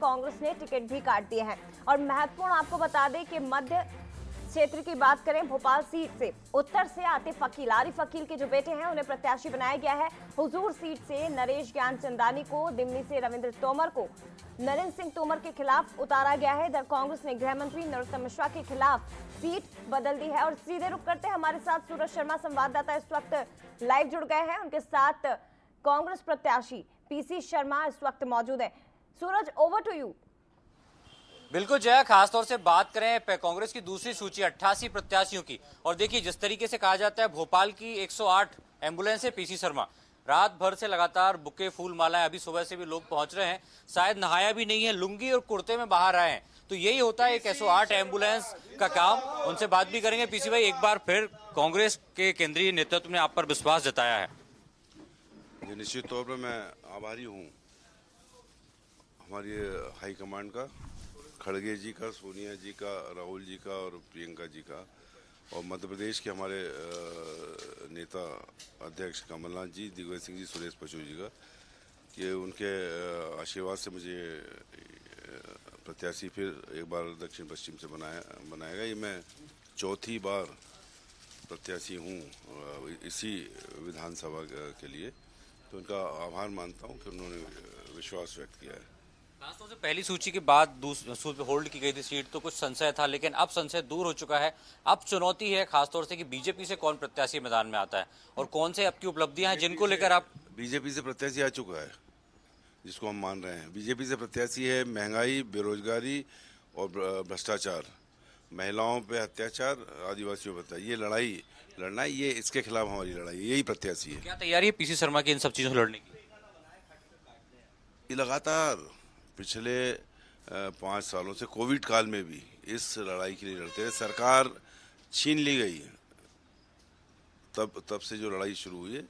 कांग्रेस ने टिकट भी काट दिए हैं। और महत्वपूर्ण आपको बता दें कि मध्य क्षेत्र की बात करें, भोपाल सीट से उत्तर से आतिफ अकील, आरिफ अकील के जो बेटे हैं उन्हें प्रत्याशी बनाया गया है। हुजूर सीट से नरेश ज्ञानचंदानी को, दिमनी से रविंद्र तोमर को नरेंद्र सिंह तोमर के खिलाफ उतारा गया है। इधर कांग्रेस ने गृह मंत्री नरोत्तम मिश्रा के खिलाफ सीट बदल दी है। और सीधे रुक करते हैं, हमारे साथ सूरज शर्मा संवाददाता इस वक्त लाइव जुड़ गए हैं, उनके साथ कांग्रेस प्रत्याशी पीसी शर्मा इस वक्त मौजूद है। सूरज, ओवर टू यू। बिल्कुल जया, खासतौर से बात करें कांग्रेस की दूसरी सूची 88 प्रत्याशियों की, और देखिए जिस तरीके से कहा जाता है भोपाल की 108 एम्बुलेंस है पीसी शर्मा, रात भर से लगातार बुके फूल मालाएं, अभी सुबह से भी लोग पहुंच रहे हैं, शायद नहाया भी नहीं है, लुंगी और कुर्ते में बाहर आए हैं। तो यही होता है एक 108 एम्बुलेंस का काम। उनसे बात भी करेंगे। पीसी भाई, एक बार फिर कांग्रेस के केंद्रीय नेतृत्व ने आप पर विश्वास जताया है। निश्चित तौर पर मैं आभारी हूँ हमारी हाईकमांड का, खड़गे जी का, सोनिया जी का, राहुल जी का और प्रियंका जी का, और मध्य प्रदेश के हमारे नेता अध्यक्ष कमलनाथ जी, दिग्विजय सिंह जी, सुरेश प्रभु जी का, कि उनके आशीर्वाद से मुझे प्रत्याशी फिर एक बार दक्षिण पश्चिम से बनाएगा। ये मैं चौथी बार प्रत्याशी हूँ इसी विधानसभा के लिए, तो उनका आभार मानता हूँ कि उन्होंने विश्वास व्यक्त किया है। खासतौर से पहली सूची के बाद दूसरी सूची पे होल्ड की गई थी सीट, तो कुछ संशय था, लेकिन अब संशय दूर हो चुका है। अब चुनौती है खासतौर से कि बीजेपी से कौन प्रत्याशी मैदान में आता है और कौन से आपकी उपलब्धियां हैं जिनको लेकर आप। बीजेपी से प्रत्याशी आ चुका है, जिसको हम मान रहे हैं। बीजेपी से प्रत्याशी है महंगाई, बेरोजगारी और भ्रष्टाचार, महिलाओं पे अत्याचार, आदिवासियों पर ये लड़ाई लड़ना है, ये इसके खिलाफ हमारी लड़ाई, यही प्रत्याशी है। क्या तैयारी है पीसी शर्मा की इन सब चीजों से लड़ने की? ये लगातार पिछले 5 सालों से, कोविड काल में भी इस लड़ाई के लिए लड़ते हैं। सरकार छीन ली गई तब से जो लड़ाई शुरू हुई है,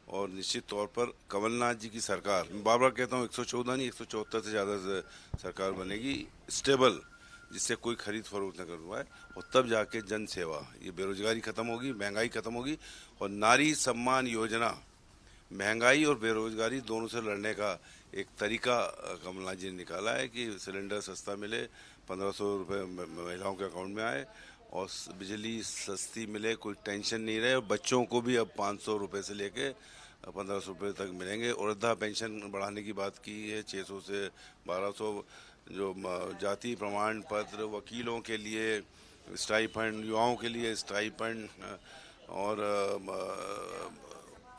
और निश्चित तौर पर कमलनाथ जी की सरकार, मैं बार बार कहता हूँ 114 नहीं 174 से ज़्यादा सरकार बनेगी, स्टेबल, जिससे कोई खरीद फरोख्त न कर पाए, और तब जाके जन सेवा, ये बेरोजगारी खत्म होगी, महंगाई खत्म होगी, और नारी सम्मान योजना महंगाई और बेरोजगारी दोनों से लड़ने का एक तरीका कमलनाथ जी ने निकाला है कि सिलेंडर सस्ता मिले, 1500 रुपये महिलाओं के अकाउंट में आए, और बिजली सस्ती मिले, कोई टेंशन नहीं रहे, और बच्चों को भी अब 500 रुपये से लेके 1500 रुपये तक मिलेंगे। और वृद्धा पेंशन बढ़ाने की बात की है 600 से 1200, जो जाति प्रमाण पत्र, वकीलों के लिए स्टाइपेंड, युवाओं के लिए स्टाइपेंड, और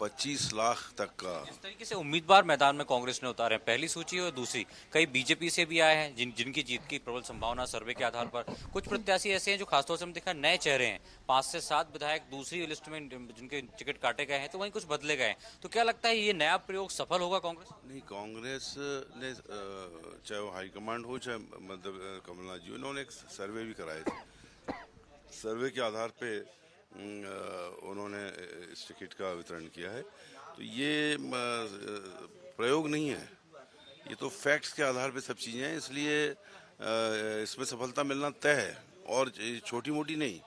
25 लाख तक का। इस तरीके से उम्मीदवार मैदान में कांग्रेस ने उतारे हैं, पहली सूची और दूसरी, कई बीजेपी से भी आए हैं जिनकी जीत की प्रबल संभावना सर्वे के आधार पर। कुछ प्रत्याशी ऐसे हैं जो खासतौर से हमने देखा नए चेहरे हैं, 5 से 7 विधायक दूसरी लिस्ट में जिनके टिकट काटे गए हैं, तो वहीं कुछ बदले गए हैं। तो क्या लगता है ये नया प्रयोग सफल होगा कांग्रेस? नहीं, कांग्रेस ने चाहे वो हाईकमांड हो चाहे मतलब कमलनाथ जी, उन्होंने एक सर्वे भी कराए थे। सर्वे के आधार पे उन्होंने इस टिकट का वितरण किया है। तो ये प्रयोग नहीं है, ये तो फैक्ट्स के आधार पे सब चीज़ें हैं, इसलिए इसमें सफलता मिलना तय है, और छोटी मोटी नहीं,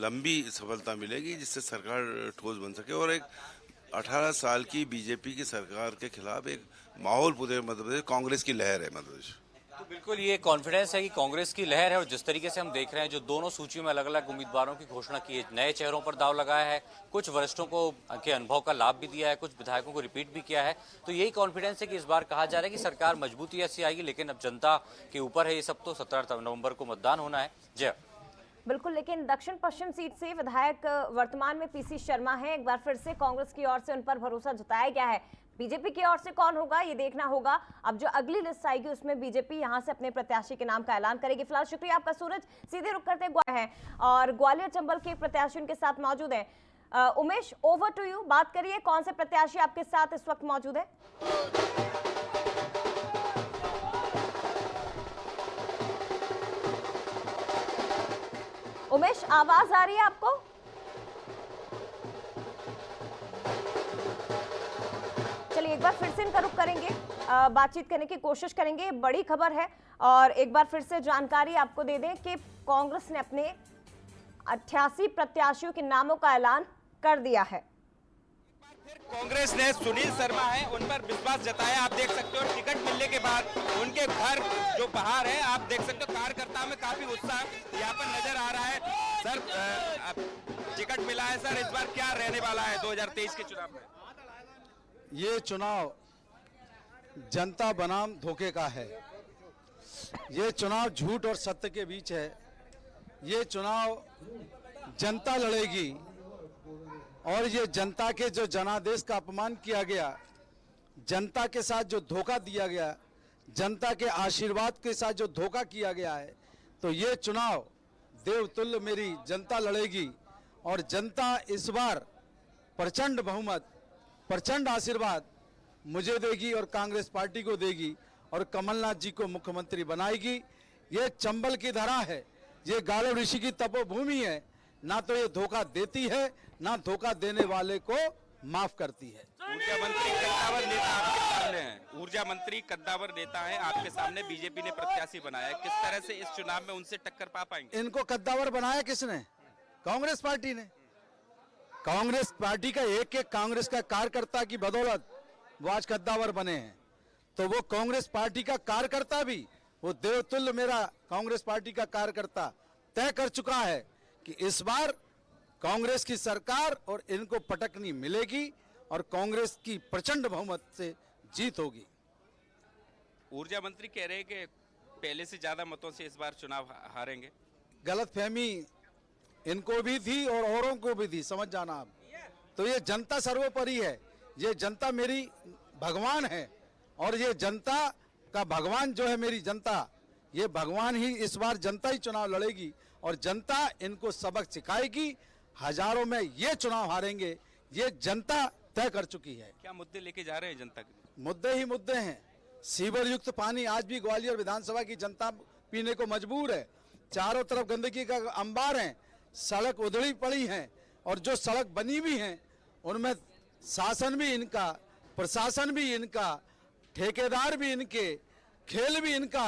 लंबी सफलता मिलेगी, जिससे सरकार ठोस बन सके, और एक 18 साल की बीजेपी की सरकार के खिलाफ एक माहौल पूरे मध्य प्रदेश, कांग्रेस की लहर है मध्य प्रदेश। तो बिल्कुल ये कॉन्फिडेंस है कि कांग्रेस की लहर है, और जिस तरीके से हम देख रहे हैं जो दोनों सूचियों में अलग अलग उम्मीदवारों की घोषणा की है, नए चेहरों पर दाव लगाया है, कुछ वरिष्ठों को के अनुभव का लाभ भी दिया है, कुछ विधायकों को रिपीट भी किया है, तो यही कॉन्फिडेंस है कि इस बार कहा जा रहा है कि सरकार मजबूती ऐसी आएगी, लेकिन अब जनता के ऊपर है ये सब। तो 17 नवंबर को मतदान होना है। जय बिल्कुल, लेकिन दक्षिण पश्चिम सीट से विधायक वर्तमान में पीसी शर्मा है, एक बार फिर से कांग्रेस की ओर से उन पर भरोसा जताया गया है। बीजेपी की ओर से कौन होगा ये देखना होगा। अब जो अगली लिस्ट आएगी उसमें बीजेपी यहां से अपने प्रत्याशी के नाम का ऐलान करेगी। फिलहाल शुक्रिया आपका सूरज। सीधे रुक करते हैं और ग्वालियर चंबल के प्रत्याशी उनके साथ मौजूद हैं। उमेश, ओवर टू यू, बात करिए, कौन से प्रत्याशी आपके साथ इस वक्त मौजूद है? उमेश, आवाज आ रही है आपको? चलिए एक बार फिर से इनका रुख करेंगे, बातचीत करने की कोशिश करेंगे। बड़ी खबर है और एक बार फिर से जानकारी आपको दे दें कि कांग्रेस ने अपने 88 प्रत्याशियों के नामों का ऐलान कर दिया है। कांग्रेस ने सुनील शर्मा है उन पर विश्वास जताया। आप देख सकते हो टिकट मिलने के बाद उनके घर जो बाहर है आप देख सकते हो कार्यकर्ताओं में काफी उत्साह यहाँ पर नजर आ रहा है। सर टिकट मिला है सर, इस बार क्या रहने वाला है 2023 के चुनाव में? ये चुनाव जनता बनाम धोखे का है। ये चुनाव झूठ और सत्य के बीच है। ये चुनाव जनता लड़ेगी और ये जनता के जो जनादेश का अपमान किया गया, जनता के साथ जो धोखा दिया गया, जनता के आशीर्वाद के साथ जो धोखा किया गया है, तो ये चुनाव देवतुल्य मेरी जनता लड़ेगी और जनता इस बार प्रचंड बहुमत, प्रचंड आशीर्वाद मुझे देगी और कांग्रेस पार्टी को देगी और कमलनाथ जी को मुख्यमंत्री बनाएगी। ये चंबल की धरा है, ये गालो ऋषि की तपोभूमि है। ना तो ये धोखा देती है, ना धोखा देने वाले को माफ करती है। ऊर्जा मंत्री कद्दावर नेता आपके सामने हैं। ऊर्जा मंत्री कद्दावर नेता है आपके सामने, बीजेपी ने प्रत्याशी बनाया है। किस तरह से इस चुनाव में उनसे टक्कर पा पाएंगे? इनको कद्दावर बनाया किसने? कांग्रेस पार्टी ने। कांग्रेस पार्टी का एक कांग्रेस का कार्यकर्ता की बदौलत वो आज कद्दावर बने हैं। तो वो कांग्रेस पार्टी का कार्यकर्ता भी, वो देवतुल्य मेरा कांग्रेस पार्टी का कार्यकर्ता तय कर चुका है कि इस बार कांग्रेस की सरकार और इनको पटकनी मिलेगी और कांग्रेस की प्रचंड बहुमत से जीत होगी। ऊर्जा मंत्री कह रहे हैं कि पहले से ज्यादा मतों से इस बार चुनाव हारेंगे। गलतफहमी इनको भी थी और औरों को भी थी, समझ जाना आप। तो ये जनता सर्वोपरि है। ये जनता मेरी भगवान है और ये जनता का भगवान जो है मेरी जनता, ये भगवान ही इस बार जनता ही चुनाव लड़ेगी और जनता इनको सबक सिखाएगी। हजारों में ये चुनाव हारेंगे, ये जनता तय कर चुकी है। क्या मुद्दे लेके जा रहे हैं जनता के लिए? मुद्दे ही मुद्दे हैं। सीवर युक्त पानी आज भी ग्वालियर विधानसभा की जनता पीने को मजबूर है। चारों तरफ गंदगी का अंबार है, सड़क उधड़ी पड़ी है और जो सड़क बनी भी है उनमें शासन भी इनका, प्रशासन भी इनका, ठेकेदार भी इनके, खेल भी इनका।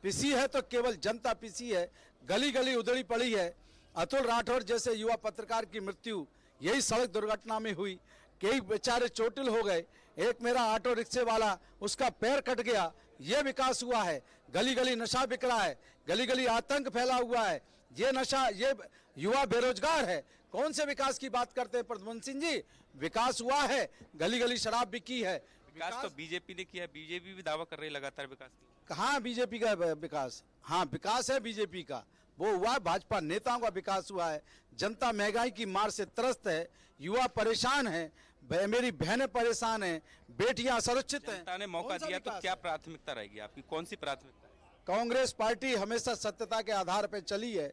पिसी है तो केवल जनता पिसी है, गली गली उधड़ी पड़ी है। अतुल राठौर जैसे युवा पत्रकार की मृत्यु यही सड़क दुर्घटना में हुई। कई बेचारे चोटिल हो गए। एक मेरा ऑटो रिक्शे वाला, उसका पैर कट गया। ये विकास हुआ है। गली गली नशा बिक रहा है, गली गली आतंक फैला हुआ है। ये नशा, ये युवा बेरोजगार है। कौन से विकास की बात करते हैं प्रद्युम्न सिंह जी? विकास हुआ है, गली गली शराब बिकी है। विकास तो बीजेपी ने किया, बीजेपी भी दावा कर रही है लगातार विकास की। कहाँ बीजेपी का विकास? हाँ, विकास है बीजेपी का, वो हुआ है। भाजपा नेताओं का विकास हुआ है। जनता महंगाई की मार से त्रस्त है, युवा परेशान है, मेरी बहनें परेशान हैं, बेटियां असुरक्षित हैं। जनता ने मौका दिया तो क्या प्राथमिकता रहेगी आपकी? कौन सी प्राथमिकता है? कांग्रेस पार्टी हमेशा सत्यता के आधार पर चली है।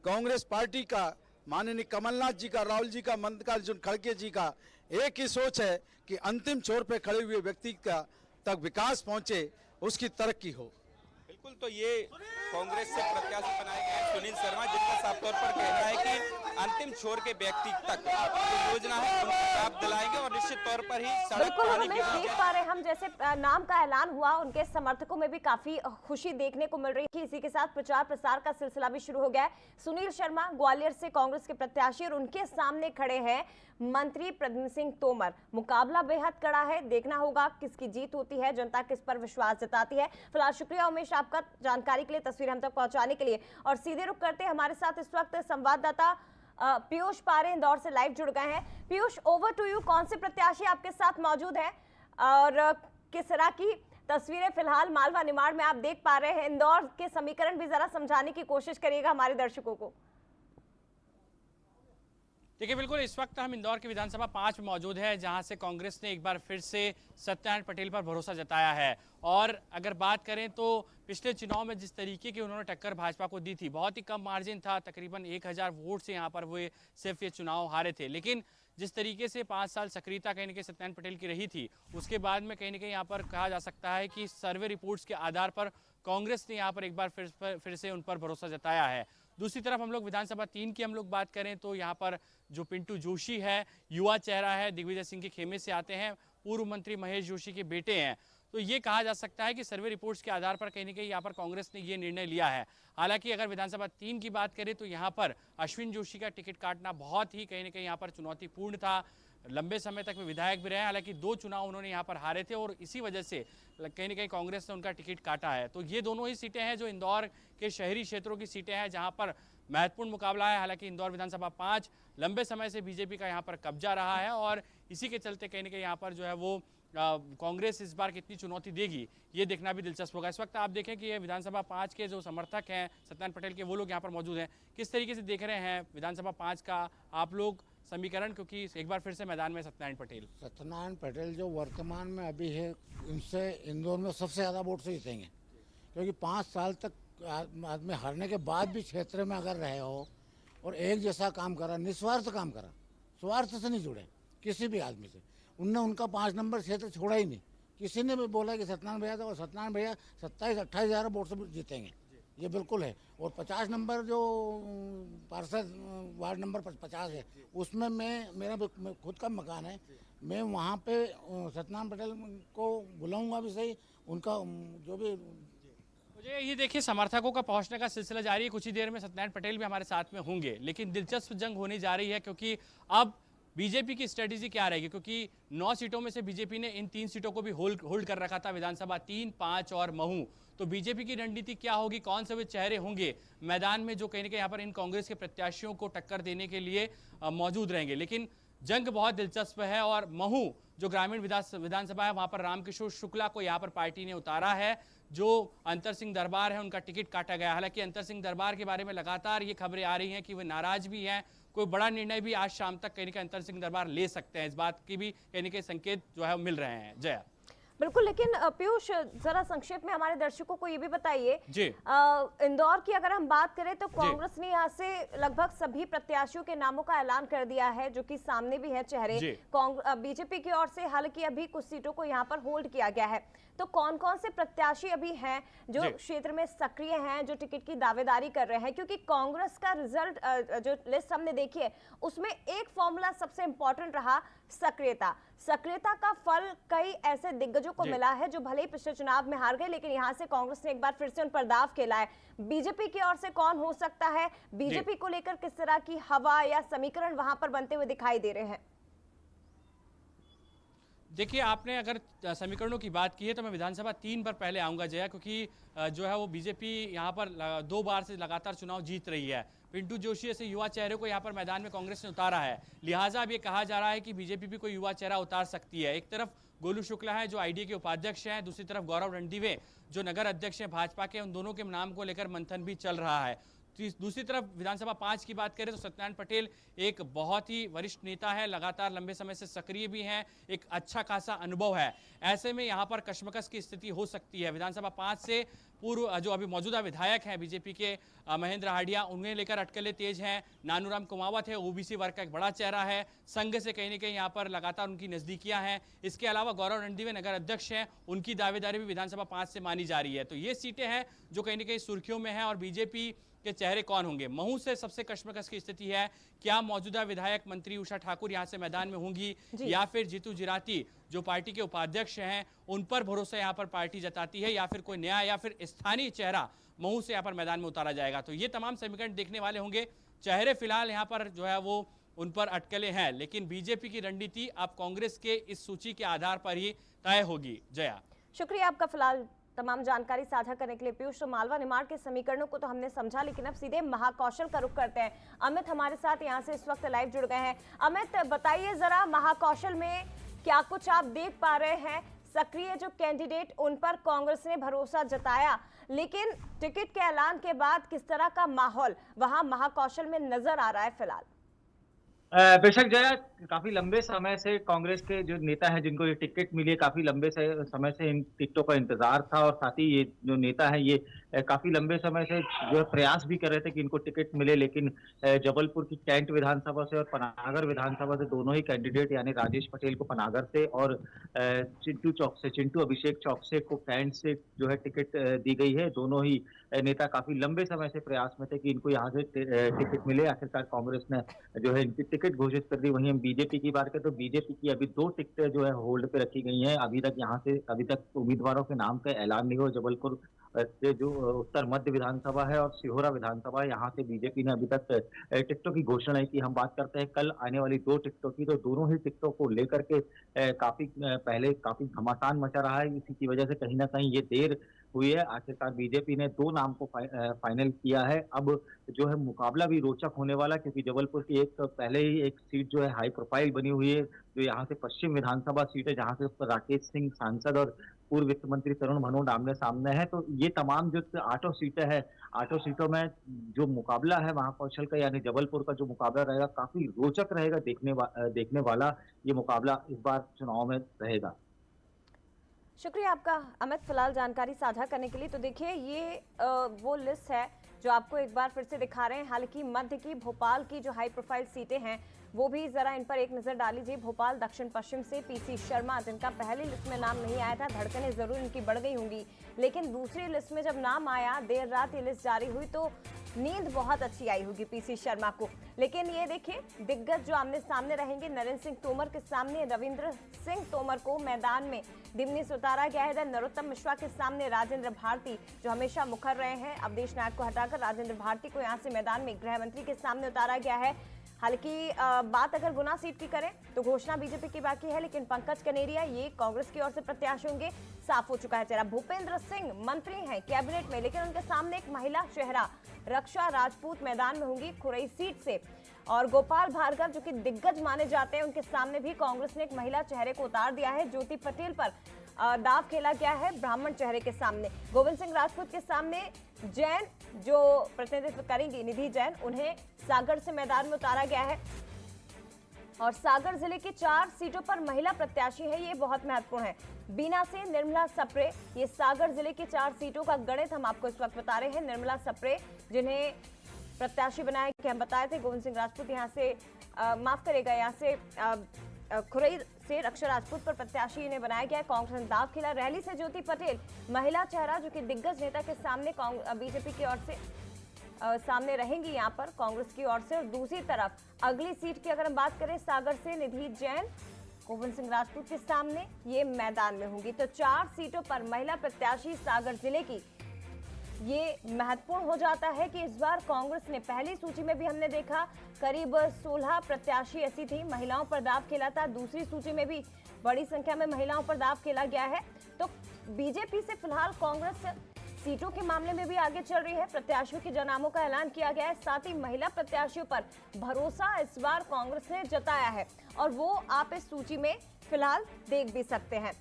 कांग्रेस पार्टी का, माननीय कमलनाथ जी का, राहुल जी का, मल्लिकार्जुन खड़गे जी का एक ही सोच है कि अंतिम छोर पे खड़े हुए व्यक्ति का तक विकास पहुंचे, उसकी तरक्की हो। बिल्कुल, तो ये कांग्रेस से प्रत्याशी बनाए गए सुनील शर्मा, जिनका साफ तौर पर कहना है कि अंतिम छोर के व्यक्ति तक जो योजना है उनको लाभ दिलाएंगे और निश्चित तौर पर ही सड़क बिल्कुल पानी रमेश, देख पा रहे हम जैसे नाम का ऐलान हुआ, उनके समर्थकों में भी काफी खुशी देखने को मिल रही है। इसी के साथ प्रचार प्रसार का सिलसिला भी शुरू हो गया है। सुनील शर्मा ग्वालियर से कांग्रेस के प्रत्याशी और उनके सामने खड़े हैं मंत्री प्रद्युम्न सिंह तोमर। मुकाबला बेहद कड़ा है, देखना होगा किसकी जीत होती है, जनता किस पर विश्वास जताती है। फिलहाल शुक्रिया उमेश आपका जानकारी के लिए, तस्वीर हम तक पहुंचाने के लिए। और सीधे रुक करते हमारे साथ इस वक्त संवाददाता पीयूष पारे इंदौर से लाइव जुड़ गए हैं। Piyush, over to you. कौन से प्रत्याशी आपके साथ मौजूद हैं और किस तरह की तस्वीरें फिलहाल मालवा निमाड़ में आप देख पा रहे हैं? इंदौर के समीकरण भी जरा समझाने की कोशिश करिएगा हमारे दर्शकों को। देखिए, बिल्कुल इस वक्त हम इंदौर के विधानसभा 5 में मौजूद है, जहां से कांग्रेस ने एक बार फिर से सत्यनारायण पटेल पर भरोसा जताया है। और अगर बात करें तो पिछले चुनाव में जिस तरीके की उन्होंने टक्कर भाजपा को दी थी, बहुत ही कम मार्जिन था, तकरीबन 1000 वोट से यहाँ पर वो सिर्फ ये चुनाव हारे थे। लेकिन जिस तरीके से 5 साल सक्रियता कहीं ना कहीं सत्यनारायण पटेल की रही थी, उसके बाद में कहीं ना कहीं यहाँ पर कहा जा सकता है कि सर्वे रिपोर्ट्स के आधार पर कांग्रेस ने यहाँ पर एक बार फिर से उन पर भरोसा जताया है। दूसरी तरफ हम लोग विधानसभा 3 की हम लोग बात करें तो यहाँ पर जो पिंटू जोशी है, युवा चेहरा है, दिग्विजय सिंह के खेमे से आते हैं, पूर्व मंत्री महेश जोशी के बेटे हैं। तो ये कहा जा सकता है कि सर्वे रिपोर्ट्स के आधार पर कहीं ना कहीं यहाँ पर कांग्रेस ने ये निर्णय लिया है। हालांकि अगर विधानसभा 3 की बात करें तो यहाँ पर अश्विन जोशी का टिकट काटना बहुत ही कहीं ना कहीं यहाँ पर चुनौतीपूर्ण था। लंबे समय तक वे विधायक भी रहे। हालांकि 2 चुनाव उन्होंने यहाँ पर हारे थे और इसी वजह से कहीं ना कहीं कांग्रेस ने उनका टिकट काटा है। तो ये दोनों ही सीटें हैं जो इंदौर के शहरी क्षेत्रों की सीटें हैं जहां पर महत्वपूर्ण मुकाबला है। हालांकि इंदौर विधानसभा 5 लंबे समय से बीजेपी का यहाँ पर कब्जा रहा है और इसी के चलते कहीं ना कहीं यहाँ पर जो है वो कांग्रेस इस बार कितनी चुनौती देगी ये देखना भी दिलचस्प होगा। इस वक्त आप देखें कि ये विधानसभा 5 के जो समर्थक हैं सत्यनारायण पटेल के, वो लोग यहाँ पर मौजूद हैं। किस तरीके से देख रहे हैं विधानसभा 5 का आप लोग समीकरण, क्योंकि एक बार फिर से मैदान में सत्यनारायण पटेल जो वर्तमान में अभी है, इनसे इंदौर में सबसे ज़्यादा वोट से जीतेंगे, क्योंकि 5 साल तक आदमी हारने के बाद भी क्षेत्र में अगर रहे हो और एक जैसा काम करा, निस्वार्थ काम करा, स्वार्थ से नहीं जुड़े किसी भी आदमी से। उनने उनका 5 नंबर क्षेत्र छोड़ा ही नहीं। किसी ने भी बोला कि सत्यनारायण भैया था, और सत्यनारायण भैया 27-28 हज़ार वोट से जीतेंगे, ये बिल्कुल है। और 50 नंबर जो पार्षद वार्ड नंबर 50 है, उसमें मेरा खुद का मकान है, मैं वहाँ पे सत्यनारायण पटेल को बुलाऊंगा भी सही, उनका जो भी। मुझे ये देखिए समर्थकों का पहुंचने का सिलसिला जारी है। कुछ ही देर में सत्यनारायण पटेल भी हमारे साथ में होंगे, लेकिन दिलचस्प जंग होने जा रही है क्योंकि अब बीजेपी की स्ट्रेटेजी क्या रहेगी, क्योंकि 9 सीटों में से बीजेपी ने इन 3 सीटों को भी होल्ड कर रखा था, विधानसभा 3, 5 और महू। तो बीजेपी की रणनीति क्या होगी, कौन से वे चेहरे होंगे मैदान में जो कहीं ना कहीं यहाँ पर इन कांग्रेस के प्रत्याशियों को टक्कर देने के लिए मौजूद रहेंगे। लेकिन जंग बहुत दिलचस्प है और महू जो ग्रामीण विधानसभा है वहां पर रामकिशोर शुक्ला को यहाँ पर पार्टी ने उतारा है। जो अंतर सिंह दरबार है उनका टिकट काटा गया। हालांकि अंतर सिंह दरबार के बारे में लगातार ये खबरें आ रही हैं कि वे नाराज भी हैं, कोई बड़ा निर्णय भी आज शाम तक कहीं ना कहीं अंतर सिंह दरबार ले सकते हैं, इस बात की भी कहीं ना कहीं संकेत जो है मिल रहे हैं। जया बिल्कुल, लेकिन पीयूष जरा संक्षेप में हमारे दर्शकों को ये भी बताइए जी, इंदौर की अगर हम बात करें तो कांग्रेस ने यहाँ से लगभग सभी प्रत्याशियों के नामों का ऐलान कर दिया है, जो कि सामने भी है चेहरे बीजेपी की ओर से। हालांकि अभी कुछ सीटों को यहाँ पर होल्ड किया गया है। तो कौन कौन से प्रत्याशी अभी हैं जो क्षेत्र में सक्रिय हैं, जो टिकट की दावेदारी कर रहे हैं? क्योंकि कांग्रेस का रिजल्ट जो लिस्ट हमने देखी है उसमें एक फॉर्मूला सबसे इंपॉर्टेंट रहा, सक्रियता। सक्रियता का फल कई ऐसे दिग्गजों को मिला है जो भले ही पिछले चुनाव में हार गए, लेकिन यहां से कांग्रेस ने एक बार फिर से उन पर दाव खेला है। बीजेपी की ओर से कौन हो सकता है? बीजेपी को लेकर किस तरह की हवा या समीकरण वहां पर बनते हुए दिखाई दे रहे हैं? देखिए, आपने अगर समीकरणों की बात की है तो मैं विधानसभा 3 पर पहले आऊंगा जया, क्योंकि जो है वो बीजेपी यहाँ पर 2 बार से लगातार चुनाव जीत रही है। पिंटू जोशी ऐसे युवा चेहरे को यहाँ पर मैदान में कांग्रेस ने उतारा है, लिहाजा अब ये कहा जा रहा है कि बीजेपी भी कोई युवा चेहरा उतार सकती है। एक तरफ गोलू शुक्ला है जो आईडी के उपाध्यक्ष हैं, दूसरी तरफ गौरव रणदीवे जो नगर अध्यक्ष हैं भाजपा के। उन दोनों के नाम को लेकर मंथन भी चल रहा है। दूसरी तरफ विधानसभा 5 की बात करें तो सत्यनारायण पटेल एक बहुत ही वरिष्ठ नेता है, लगातार लंबे समय से सक्रिय भी हैं, एक अच्छा खासा अनुभव है। ऐसे में यहाँ पर कशमकश की स्थिति हो सकती है। विधानसभा 5 से पूर्व जो अभी मौजूदा विधायक हैं बीजेपी के महेंद्र हाडिया, उन्हें लेकर अटकलें तेज हैं। नानूराम कुमावत है, ओबीसी वर्ग का एक बड़ा चेहरा है, संघ से कहीं ना कहीं यहाँ पर लगातार उनकी नजदीकियां हैं। इसके अलावा गौरव रणदीवे नगर अध्यक्ष हैं, उनकी दावेदारी भी विधानसभा 5 से मानी जा रही है। तो ये सीटें हैं जो कहीं ना कहीं सुर्खियों में है। और बीजेपी के चेहरे कौन होंगे? महू से सबसे कशमकश की स्थिति है, क्या मौजूदा विधायक मंत्री उषा ठाकुर यहां से मैदान में होंगी या फिर जीतू जिराती जो पार्टी के उपाध्यक्ष हैं उन पर भरोसा यहां पर पार्टी जताती है, या फिर कोई नया या फिर स्थानीय चेहरा महू से यहां पर मैदान में उतारा जाएगा? तो ये तमाम समीकरण देखने वाले होंगे। चेहरे फिलहाल यहां पर जो है वो उन पर अटकलें हैं, लेकिन बीजेपी की रणनीति अब कांग्रेस के इस सूची के आधार पर ही तय होगी। जया, शुक्रिया आपका फिलहाल तमाम जानकारी साझा करने के लिए पीयूष। तो मालवा निमाड़ के समीकरणों को तो हमने समझा, लेकिन अब सीधे महाकौशल का रुख करते हैं। अमित हमारे साथ यहाँ से इस वक्त लाइव जुड़ गए हैं। अमित, बताइए जरा, महाकौशल में क्या कुछ आप देख पा रहे हैं? सक्रिय जो कैंडिडेट उन पर कांग्रेस ने भरोसा जताया, लेकिन टिकट के ऐलान के बाद किस तरह का माहौल वहां महाकौशल में नजर आ रहा है फिलहाल? बेशक जया, काफी लंबे समय से कांग्रेस के जो नेता हैं जिनको ये टिकट मिली है, काफी लंबे समय से इन टिकटों का इंतजार था। और साथ ही ये जो नेता है ये काफी लंबे समय से जो है प्रयास भी कर रहे थे कि इनको टिकट मिले, लेकिन जबलपुर की कैंट विधानसभा से और पनागर विधानसभा से दोनों ही कैंडिडेट यानी राजेश पटेल को पनागर से और चिंटू अभिषेक चौकसे को कैंट से जो है टिकट दी गई है। दोनों ही नेता काफी लंबे समय से प्रयास में थे कि इनको यहाँ से टिकट मिले। आखिरकार कांग्रेस ने जो है इनकी टिकट घोषित कर दी। वहीं हम बीजेपी की बात करें तो बीजेपी की अभी 2 टिकटें जो है होल्ड पे रखी गई हैं। अभी तक यहाँ से अभी तक उम्मीदवारों के नाम का ऐलान नहीं हुआ। जबलपुर से जो उत्तर मध्य विधानसभा है और सिहोरा विधानसभा, यहाँ से बीजेपी ने अभी तक टिकटों की घोषणा नहीं की। हम बात करते हैं कल आने वाली 2 टिकटों की, तो दोनों ही टिकटों को लेकर के काफी पहले काफी घमासान मचा रहा है। इसी की वजह से कहीं ना कहीं ये देर हुई है। आखिरकार बीजेपी ने 2 नाम को फाइनल किया है। अब जो है मुकाबला भी रोचक होने वाला, क्योंकि जबलपुर की एक पहले ही एक सीट जो है हाई प्रोफाइल बनी हुई है, जो यहाँ से पश्चिम विधानसभा सीट है, जहाँ से राकेश सिंह सांसद और पूर्व वित्त मंत्री तरुण भनोट आमने सामने है। तो ये तमाम जो 8 सीटें हैं, 8 सीटों में जो मुकाबला है महाकौशल का, यानी जबलपुर का जो मुकाबला रहेगा, काफी रोचक रहेगा, देखने वाला ये मुकाबला इस बार चुनाव में रहेगा। शुक्रिया आपका अमित, फिलहाल जानकारी साझा करने के लिए। तो देखिए ये वो लिस्ट है जो आपको एक बार फिर से दिखा रहे हैं। हालांकि मध्य की, भोपाल की जो हाई प्रोफाइल सीटें हैं वो भी जरा इन पर एक नजर डाल लीजिए। भोपाल दक्षिण पश्चिम से पीसी शर्मा, जिनका पहली लिस्ट में नाम नहीं आया था, धड़कनें जरूर इनकी बढ़ गई होंगी, लेकिन दूसरी लिस्ट में जब नाम आया, देर रात ये लिस्ट जारी हुई, तो नींद बहुत अच्छी आई होगी पीसी शर्मा को। लेकिन ये देखिए दिग्गज जो आमने सामने रहेंगे, नरेंद्र सिंह तोमर के सामने रविंद्र सिंह तोमर को मैदान में दिमनी से उतारा गया है। नरोत्तम मिश्रा के सामने राजेंद्र भारती, जो हमेशा मुखर रहे हैं, अवधेश नायक को हटाकर राजेंद्र भारती को यहाँ से मैदान में गृह मंत्री के सामने उतारा गया है। हालांकि बात अगर गुना सीट की करें तो घोषणा बीजेपी की बाकी है, लेकिन पंकज कनेरिया ये कांग्रेस की ओर से प्रत्याशी होंगे, साफ हो चुका है चेहरा। भूपेंद्र सिंह मंत्री हैं कैबिनेट में, लेकिन उनके सामने एक महिला चेहरा रक्षा राजपूत मैदान में होंगी खुरई सीट से। और गोपाल भार्गव जो कि दिग्गज माने जाते हैं, उनके सामने भी कांग्रेस ने एक महिला चेहरे को उतार दिया है। ज्योति पटेल पर दाव खेला गया है ब्राह्मण चेहरे के सामने। गोविंद सिंह राजपूत के सामने जैन जो प्रतिनिधित्व करेंगी, निधि जैन, उन्हें सागर से मैदान में उतारा गया है। और सागर जिले की 4 सीटों पर महिला प्रत्याशी है, ये बहुत महत्वपूर्ण है। बीना से निर्मला सप्रे, ये सागर जिले की 4 सीटों का गणित हम आपको इस वक्त बता रहे हैं। निर्मला सप्रे जिन्हें प्रत्याशी बनाया कि हम बताए थे, गोविंद सिंह राजपूत यहाँ से माफ करेगा, यहाँ से खुरई से रक्षा राजपूत पर प्रत्याशी ने बनाया गया है। कांग्रेस ने दाव खेला। रैली से ज्योति पटेल महिला चेहरा जो कि दिग्गज नेता के सामने बीजेपी की ओर से सामने रहेंगी यहाँ पर कांग्रेस की ओर से। और दूसरी तरफ अगली सीट की अगर हम बात करें, सागर से निधि जैन गोविंद सिंह राजपूत के सामने ये मैदान में होंगी। तो 4 सीटों पर महिला प्रत्याशी सागर जिले की, ये महत्वपूर्ण हो जाता है कि इस बार कांग्रेस ने पहली सूची में भी हमने देखा करीब 16 प्रत्याशी ऐसी थी, महिलाओं पर दाव खेला था। दूसरी सूची में भी बड़ी संख्या में महिलाओं पर दाव खेला गया है। तो बीजेपी से फिलहाल कांग्रेस सीटों के मामले में भी आगे चल रही है। प्रत्याशियों के नामों का ऐलान किया गया है, साथ ही महिला प्रत्याशियों पर भरोसा इस बार कांग्रेस ने जताया है, और वो आप इस सूची में फिलहाल देख भी सकते हैं।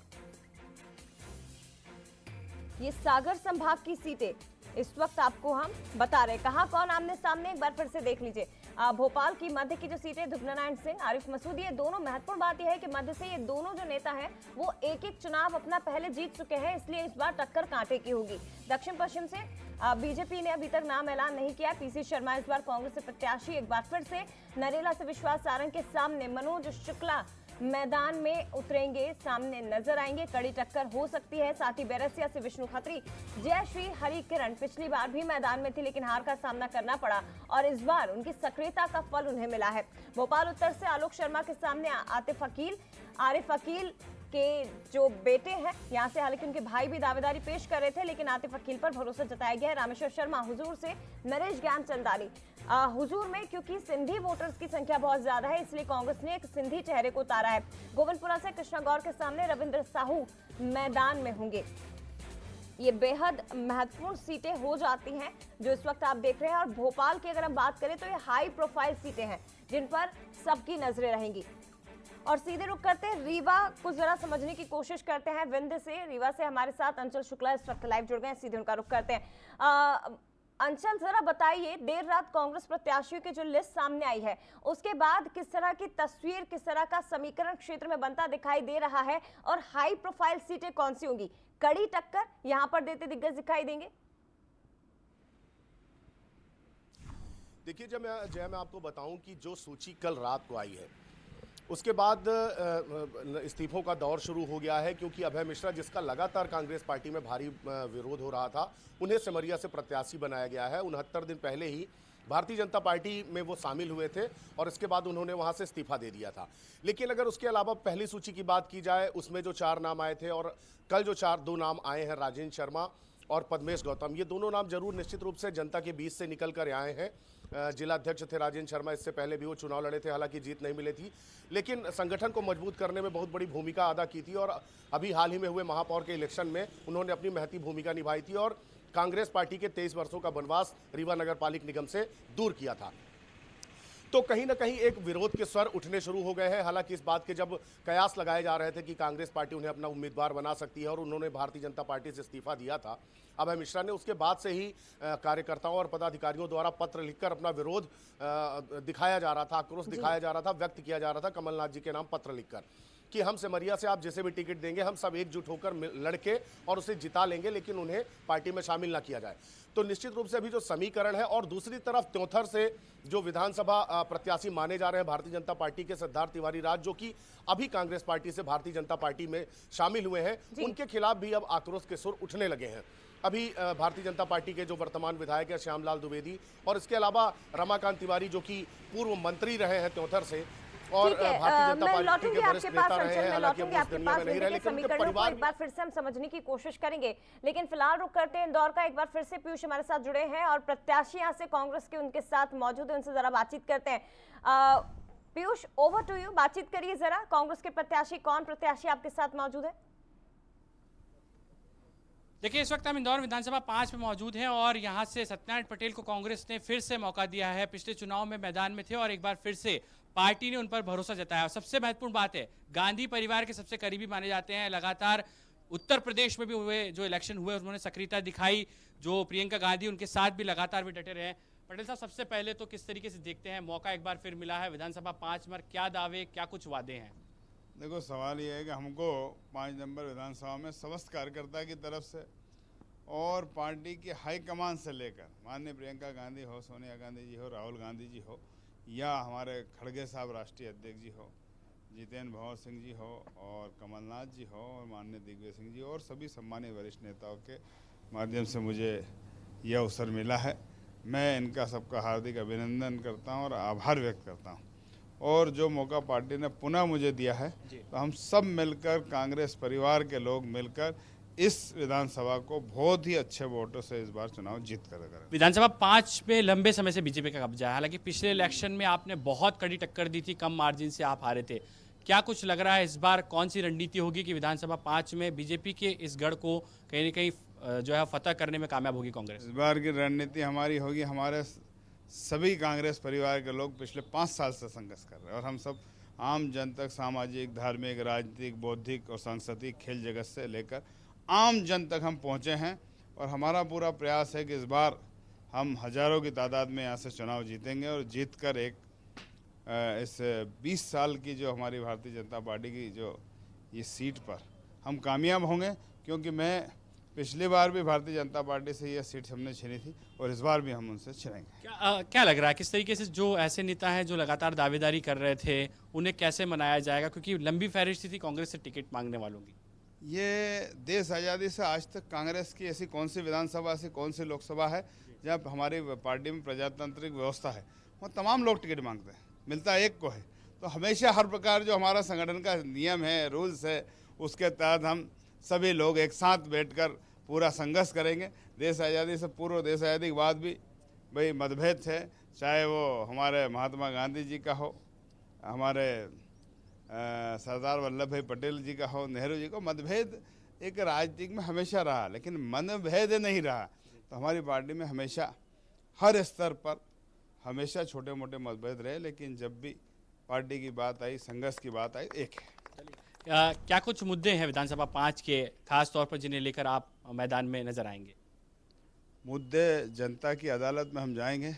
ये सागर संभाग की सीटें इस वक्त आपको हम बता रहे, कहां कौन आमने सामने, एक बार फिर से देख लीजिए। भोपाल की मध्य की जो सीटें, दुग्गनारायण सिंह, आरिफ मसूद, ये दोनों महत्वपूर्ण बात यह है कि मध्य से ये दोनों जो नेता हैं वो एक-एक चुनाव अपना पहले जीत चुके हैं, इसलिए इस बार टक्कर कांटे की होगी। दक्षिण पश्चिम से बीजेपी ने अभी तक नाम ऐलान नहीं किया। पीसी शर्मा इस बार कांग्रेस से प्रत्याशी एक बार फिर से। नरेला से विश्वास सारंग के सामने मनोज शुक्ला मैदान में उतरेंगे, सामने नजर आएंगे, कड़ी टक्कर हो सकती है। साथ ही बैरसिया से विष्णु खत्री, जयश्री हरि किरण पिछली बार भी मैदान में थी, लेकिन हार का सामना करना पड़ा, और इस बार उनकी सक्रियता का फल उन्हें मिला है। भोपाल उत्तर से आलोक शर्मा के सामने आरिफ अकील के जो बेटे हैं, यहाँ से हालांकि उनके भाई भी दावेदारी पेश कर रहे थे, लेकिन आतिफ अकील पर भरोसा जताया गया है। रामेश्वर शर्मा हुजूर से नरेश ज्ञानचंदानी, हुजूर में क्योंकि सिंधी वोटर्स की संख्या बहुत ज्यादा है, इसलिए कांग्रेस ने एक सिंधी चेहरे को उतारा है। गोविंदपुरा से कृष्णा गौर के सामने रविंद्र साहू मैदान में होंगे। ये बेहद महत्वपूर्ण सीटें हो जाती हैं जो इस वक्त आप देख रहे हैं। और भोपाल की अगर हम बात करें तो ये हाई प्रोफाइल सीटें हैं जिन पर सबकी नजरें रहेंगी। और सीधे रुक करते हैं रीवा को जरा समझने की कोशिश करते हैं। विंध्य से, रीवा से हमारे साथ अंचल शुक्ला इस वक्त लाइव जुड़ गए हैं, सीधे उनका रुख करते हैं। अंचल, जरा बताइए, देर रात कांग्रेस प्रत्याशियों की जो लिस्ट सामने आई है उसके बाद किस तरह की तस्वीर, किस तरह का समीकरण क्षेत्र में बनता दिखाई दे रहा है, और हाई प्रोफाइल सीटें कौन सी होंगी? कड़ी टक्कर यहां पर देते दिग्गज दिखाई देंगे? देखिए, जब मैं आपको बताऊं कि जो सूची कल रात को आई है उसके बाद इस्तीफों का दौर शुरू हो गया है, क्योंकि अभय मिश्रा, जिसका लगातार कांग्रेस पार्टी में भारी विरोध हो रहा था, उन्हें सिमरिया से प्रत्याशी बनाया गया है। 69 दिन पहले ही भारतीय जनता पार्टी में वो शामिल हुए थे और इसके बाद उन्होंने वहां से इस्तीफा दे दिया था। लेकिन अगर उसके अलावा पहली सूची की बात की जाए, उसमें जो 4 नाम आए थे, और कल जो 2 नाम आए हैं, राजेंद्र शर्मा और पद्मेश गौतम, ये दोनों नाम जरूर निश्चित रूप से जनता के बीच से निकल कर आए हैं। जिला अध्यक्ष थे राजेंद्र शर्मा, इससे पहले भी वो चुनाव लड़े थे, हालांकि जीत नहीं मिली थी, लेकिन संगठन को मजबूत करने में बहुत बड़ी भूमिका अदा की थी। और अभी हाल ही में हुए महापौर के इलेक्शन में उन्होंने अपनी महती भूमिका निभाई थी और कांग्रेस पार्टी के 23 वर्षों का वनवास रीवा नगर पालिक निगम से दूर किया था। तो कहीं ना कहीं एक विरोध के स्वर उठने शुरू हो गए हैं। हालांकि इस बात के जब कयास लगाए जा रहे थे कि कांग्रेस पार्टी उन्हें अपना उम्मीदवार बना सकती है और उन्होंने भारतीय जनता पार्टी से इस्तीफा दिया था अभय मिश्रा ने, उसके बाद से ही कार्यकर्ताओं और पदाधिकारियों द्वारा पत्र लिखकर अपना विरोध दिखाया जा रहा था, आक्रोश दिखाया जा रहा था, व्यक्त किया जा रहा था कमलनाथ जी के नाम पत्र लिखकर कि हम सिमरिया से आप जैसे भी टिकट देंगे हम सब एकजुट होकर लड़के और उसे जिता लेंगे, लेकिन उन्हें पार्टी में शामिल ना किया जाए। तो निश्चित रूप से अभी जो समीकरण है, और दूसरी तरफ त्योंथर से जो विधानसभा प्रत्याशी माने जा रहे हैं भारतीय जनता पार्टी के सिद्धार्थ तिवारी राज, जो कि अभी कांग्रेस पार्टी से भारतीय जनता पार्टी में शामिल हुए हैं, उनके खिलाफ भी अब आक्रोश के सुर उठने लगे हैं। अभी भारतीय जनता पार्टी के जो वर्तमान विधायक है श्यामलाल द्विवेदी और इसके अलावा रमाकांत तिवारी जो कि पूर्व मंत्री रहे हैं त्योंथर से और भारतीय जनता पार्टी के वरिष्ठ नेता रहे हैं, हालांकि वो इस दुनिया में नहीं रहे, लेकिन उनके परिवार एक बार फिर से हम समझने की कोशिश करेंगे। लेकिन फिलहाल रुक करते हैं इंदौर का। एक बार फिर से पीयूष हमारे साथ जुड़े हैं और प्रत्याशी यहाँ से कांग्रेस के उनके साथ मौजूद है, उनसे जरा बातचीत करते हैं। पीयूष, ओवर टू यू, बातचीत करिए जरा। कांग्रेस के प्रत्याशी, कौन प्रत्याशी आपके साथ मौजूद है? देखिए, इस वक्त हम इंदौर विधानसभा 5 में मौजूद हैं और यहाँ से सत्यनारायण पटेल को कांग्रेस ने फिर से मौका दिया है। पिछले चुनाव में मैदान में थे और एक बार फिर से पार्टी ने उन पर भरोसा जताया। और सबसे महत्वपूर्ण बात है, गांधी परिवार के सबसे करीबी माने जाते हैं। लगातार उत्तर प्रदेश में भी हुए जो इलेक्शन हुए उन्होंने सक्रियता दिखाई। जो प्रियंका गांधी उनके साथ भी लगातार भी डटे रहे। पटेल साहब, सबसे पहले तो किस तरीके से देखते हैं, मौका एक बार फिर मिला है विधानसभा 5 में, क्या दावे, क्या कुछ वादे हैं? देखो, सवाल ये है कि हमको 5 नंबर विधानसभा में समस्त कार्यकर्ता की तरफ से और पार्टी की हाईकमान से लेकर माननीय प्रियंका गांधी हो, सोनिया गांधी जी हो, राहुल गांधी जी हो, या हमारे खड़गे साहब राष्ट्रीय अध्यक्ष जी हो, जितेंद्र भवर सिंह जी हो, और कमलनाथ जी हो, और माननीय दिग्विजय सिंह जी, और सभी सम्मानीय वरिष्ठ नेताओं के माध्यम से मुझे यह अवसर मिला है। मैं इनका सबका हार्दिक अभिनंदन करता हूं और आभार व्यक्त करता हूं। और जो मौका पार्टी ने पुनः मुझे दिया है, तो हम सब मिलकर, कांग्रेस परिवार के लोग मिलकर इस विधानसभा को बहुत ही अच्छे वोटों से इस बार चुनाव जीत कर करें। विधानसभा 5 में लंबे समय से बीजेपी का कब्जा है। हालांकि पिछले इलेक्शन में आपने बहुत कड़ी टक्कर दी थी, कम मार्जिन से आप हारे थे। क्या कुछ लग रहा है इस बार कौन सी रणनीति होगी कि विधानसभा 5 में बीजेपी के इस गढ़ को कहीं न कहीं जो है फतह करने में कामयाब होगी कांग्रेस? इस बार की रणनीति हमारी होगी, हमारे सभी कांग्रेस परिवार के लोग पिछले 5 साल से संघर्ष कर रहे हैं और हम सब आम जन तक, सामाजिक, धार्मिक, राजनीतिक, बौद्धिक और सांस्कृतिक, खेल जगत से लेकर आम जन तक हम पहुंचे हैं। और हमारा पूरा प्रयास है कि इस बार हम हजारों की तादाद में यहाँ से चुनाव जीतेंगे और जीतकर एक इस 20 साल की जो हमारी भारतीय जनता पार्टी की जो ये सीट पर हम कामयाब होंगे, क्योंकि मैं पिछली बार भी भारतीय जनता पार्टी से ये सीट हमने छीनी थी और इस बार भी हम उनसे छिनेंगे। क्या लग रहा है, किस तरीके से जो ऐसे नेता हैं जो लगातार दावेदारी कर रहे थे उन्हें कैसे मनाया जाएगा, क्योंकि लंबी फहरिस्त थी कांग्रेस से टिकट मांगने वालों की? ये देश आज़ादी से आज तक कांग्रेस की ऐसी कौन सी विधानसभा, ऐसी कौन सी लोकसभा है जब हमारी पार्टी में प्रजातांत्रिक व्यवस्था है, वो तमाम लोग टिकट मांगते हैं, मिलता एक को है। तो हमेशा हर प्रकार जो हमारा संगठन का नियम है, रूल्स है, उसके तहत हम सभी लोग एक साथ बैठकर पूरा संघर्ष करेंगे। देश आज़ादी से पूर्व, देश आज़ादी के बाद भी भाई मतभेद थे, चाहे वो हमारे महात्मा गांधी जी का हो, हमारे सरदार वल्लभ भाई पटेल जी का हो, नेहरू जी का, मतभेद एक राजनीतिक में हमेशा रहा, लेकिन मनभेद नहीं रहा। तो हमारी पार्टी में हमेशा हर स्तर पर हमेशा छोटे मोटे मतभेद रहे, लेकिन जब भी पार्टी की बात आई, संघर्ष की बात आई, एक है। क्या कुछ मुद्दे हैं विधानसभा 5 के खास तौर पर जिन्हें लेकर आप मैदान में नजर आएंगे? मुद्दे जनता की अदालत में हम जाएंगे,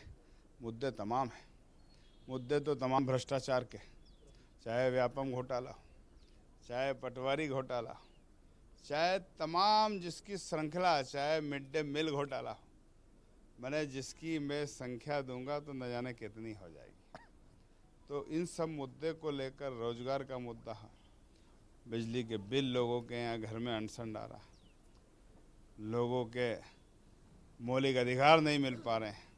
मुद्दे तमाम हैं। मुद्दे तो तमाम भ्रष्टाचार के, चाहे व्यापम घोटाला, चाहे पटवारी घोटाला, चाहे तमाम जिसकी श्रृंखला, चाहे मिड डे मील घोटाला, मैंने जिसकी मैं संख्या दूंगा तो न जाने कितनी हो जाएगी। तो इन सब मुद्दे को लेकर, रोजगार का मुद्दा है, बिजली के बिल लोगों के यहाँ घर में अनशन डाला, लोगों के मौलिक अधिकार नहीं मिल पा रहे हैं,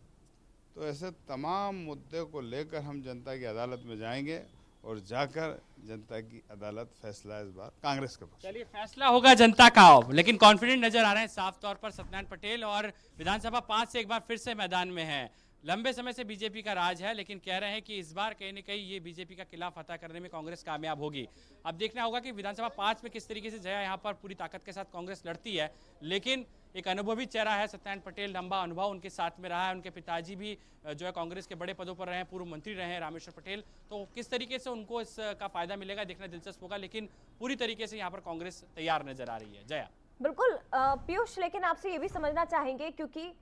तो ऐसे तमाम मुद्दे को लेकर हम जनता की अदालत में जाएंगे और जाकर जनता की अदालत फैसला इस बार कांग्रेस के पक्ष। चलिए, फैसला होगा जनता का अब, लेकिन कॉन्फिडेंट नजर आ रहे हैं साफ तौर पर सत्यनारायण पटेल, और विधानसभा 5 से एक बार फिर से मैदान में है। लंबे समय से बीजेपी का राज है, लेकिन कह रहे हैं कि इस बार कहीं न कहीं ये बीजेपी का किला फतह करने में कांग्रेस कामयाब होगी। अब देखना होगा कि विधानसभा 5 में किस तरीके से जया यहाँ पर पूरी ताकत के साथ कांग्रेस लड़ती है। लेकिन एक अनुभवी चेहरा है सत्यनारायण पटेल, लंबा अनुभव उनके साथ में रहा है। उनके पिताजी भी जो है कांग्रेस के बड़े पदों पर रहे हैं, पूर्व मंत्री रहे हैं रामेश्वर पटेल। तो किस तरीके से उनको इसका फायदा मिलेगा देखना दिलचस्प होगा, लेकिन पूरी तरीके से यहाँ पर कांग्रेस तैयार नजर आ रही है। जया। बिल्कुल पीयूष, लेकिन आपसे ये भी समझना चाहेंगे, क्योंकि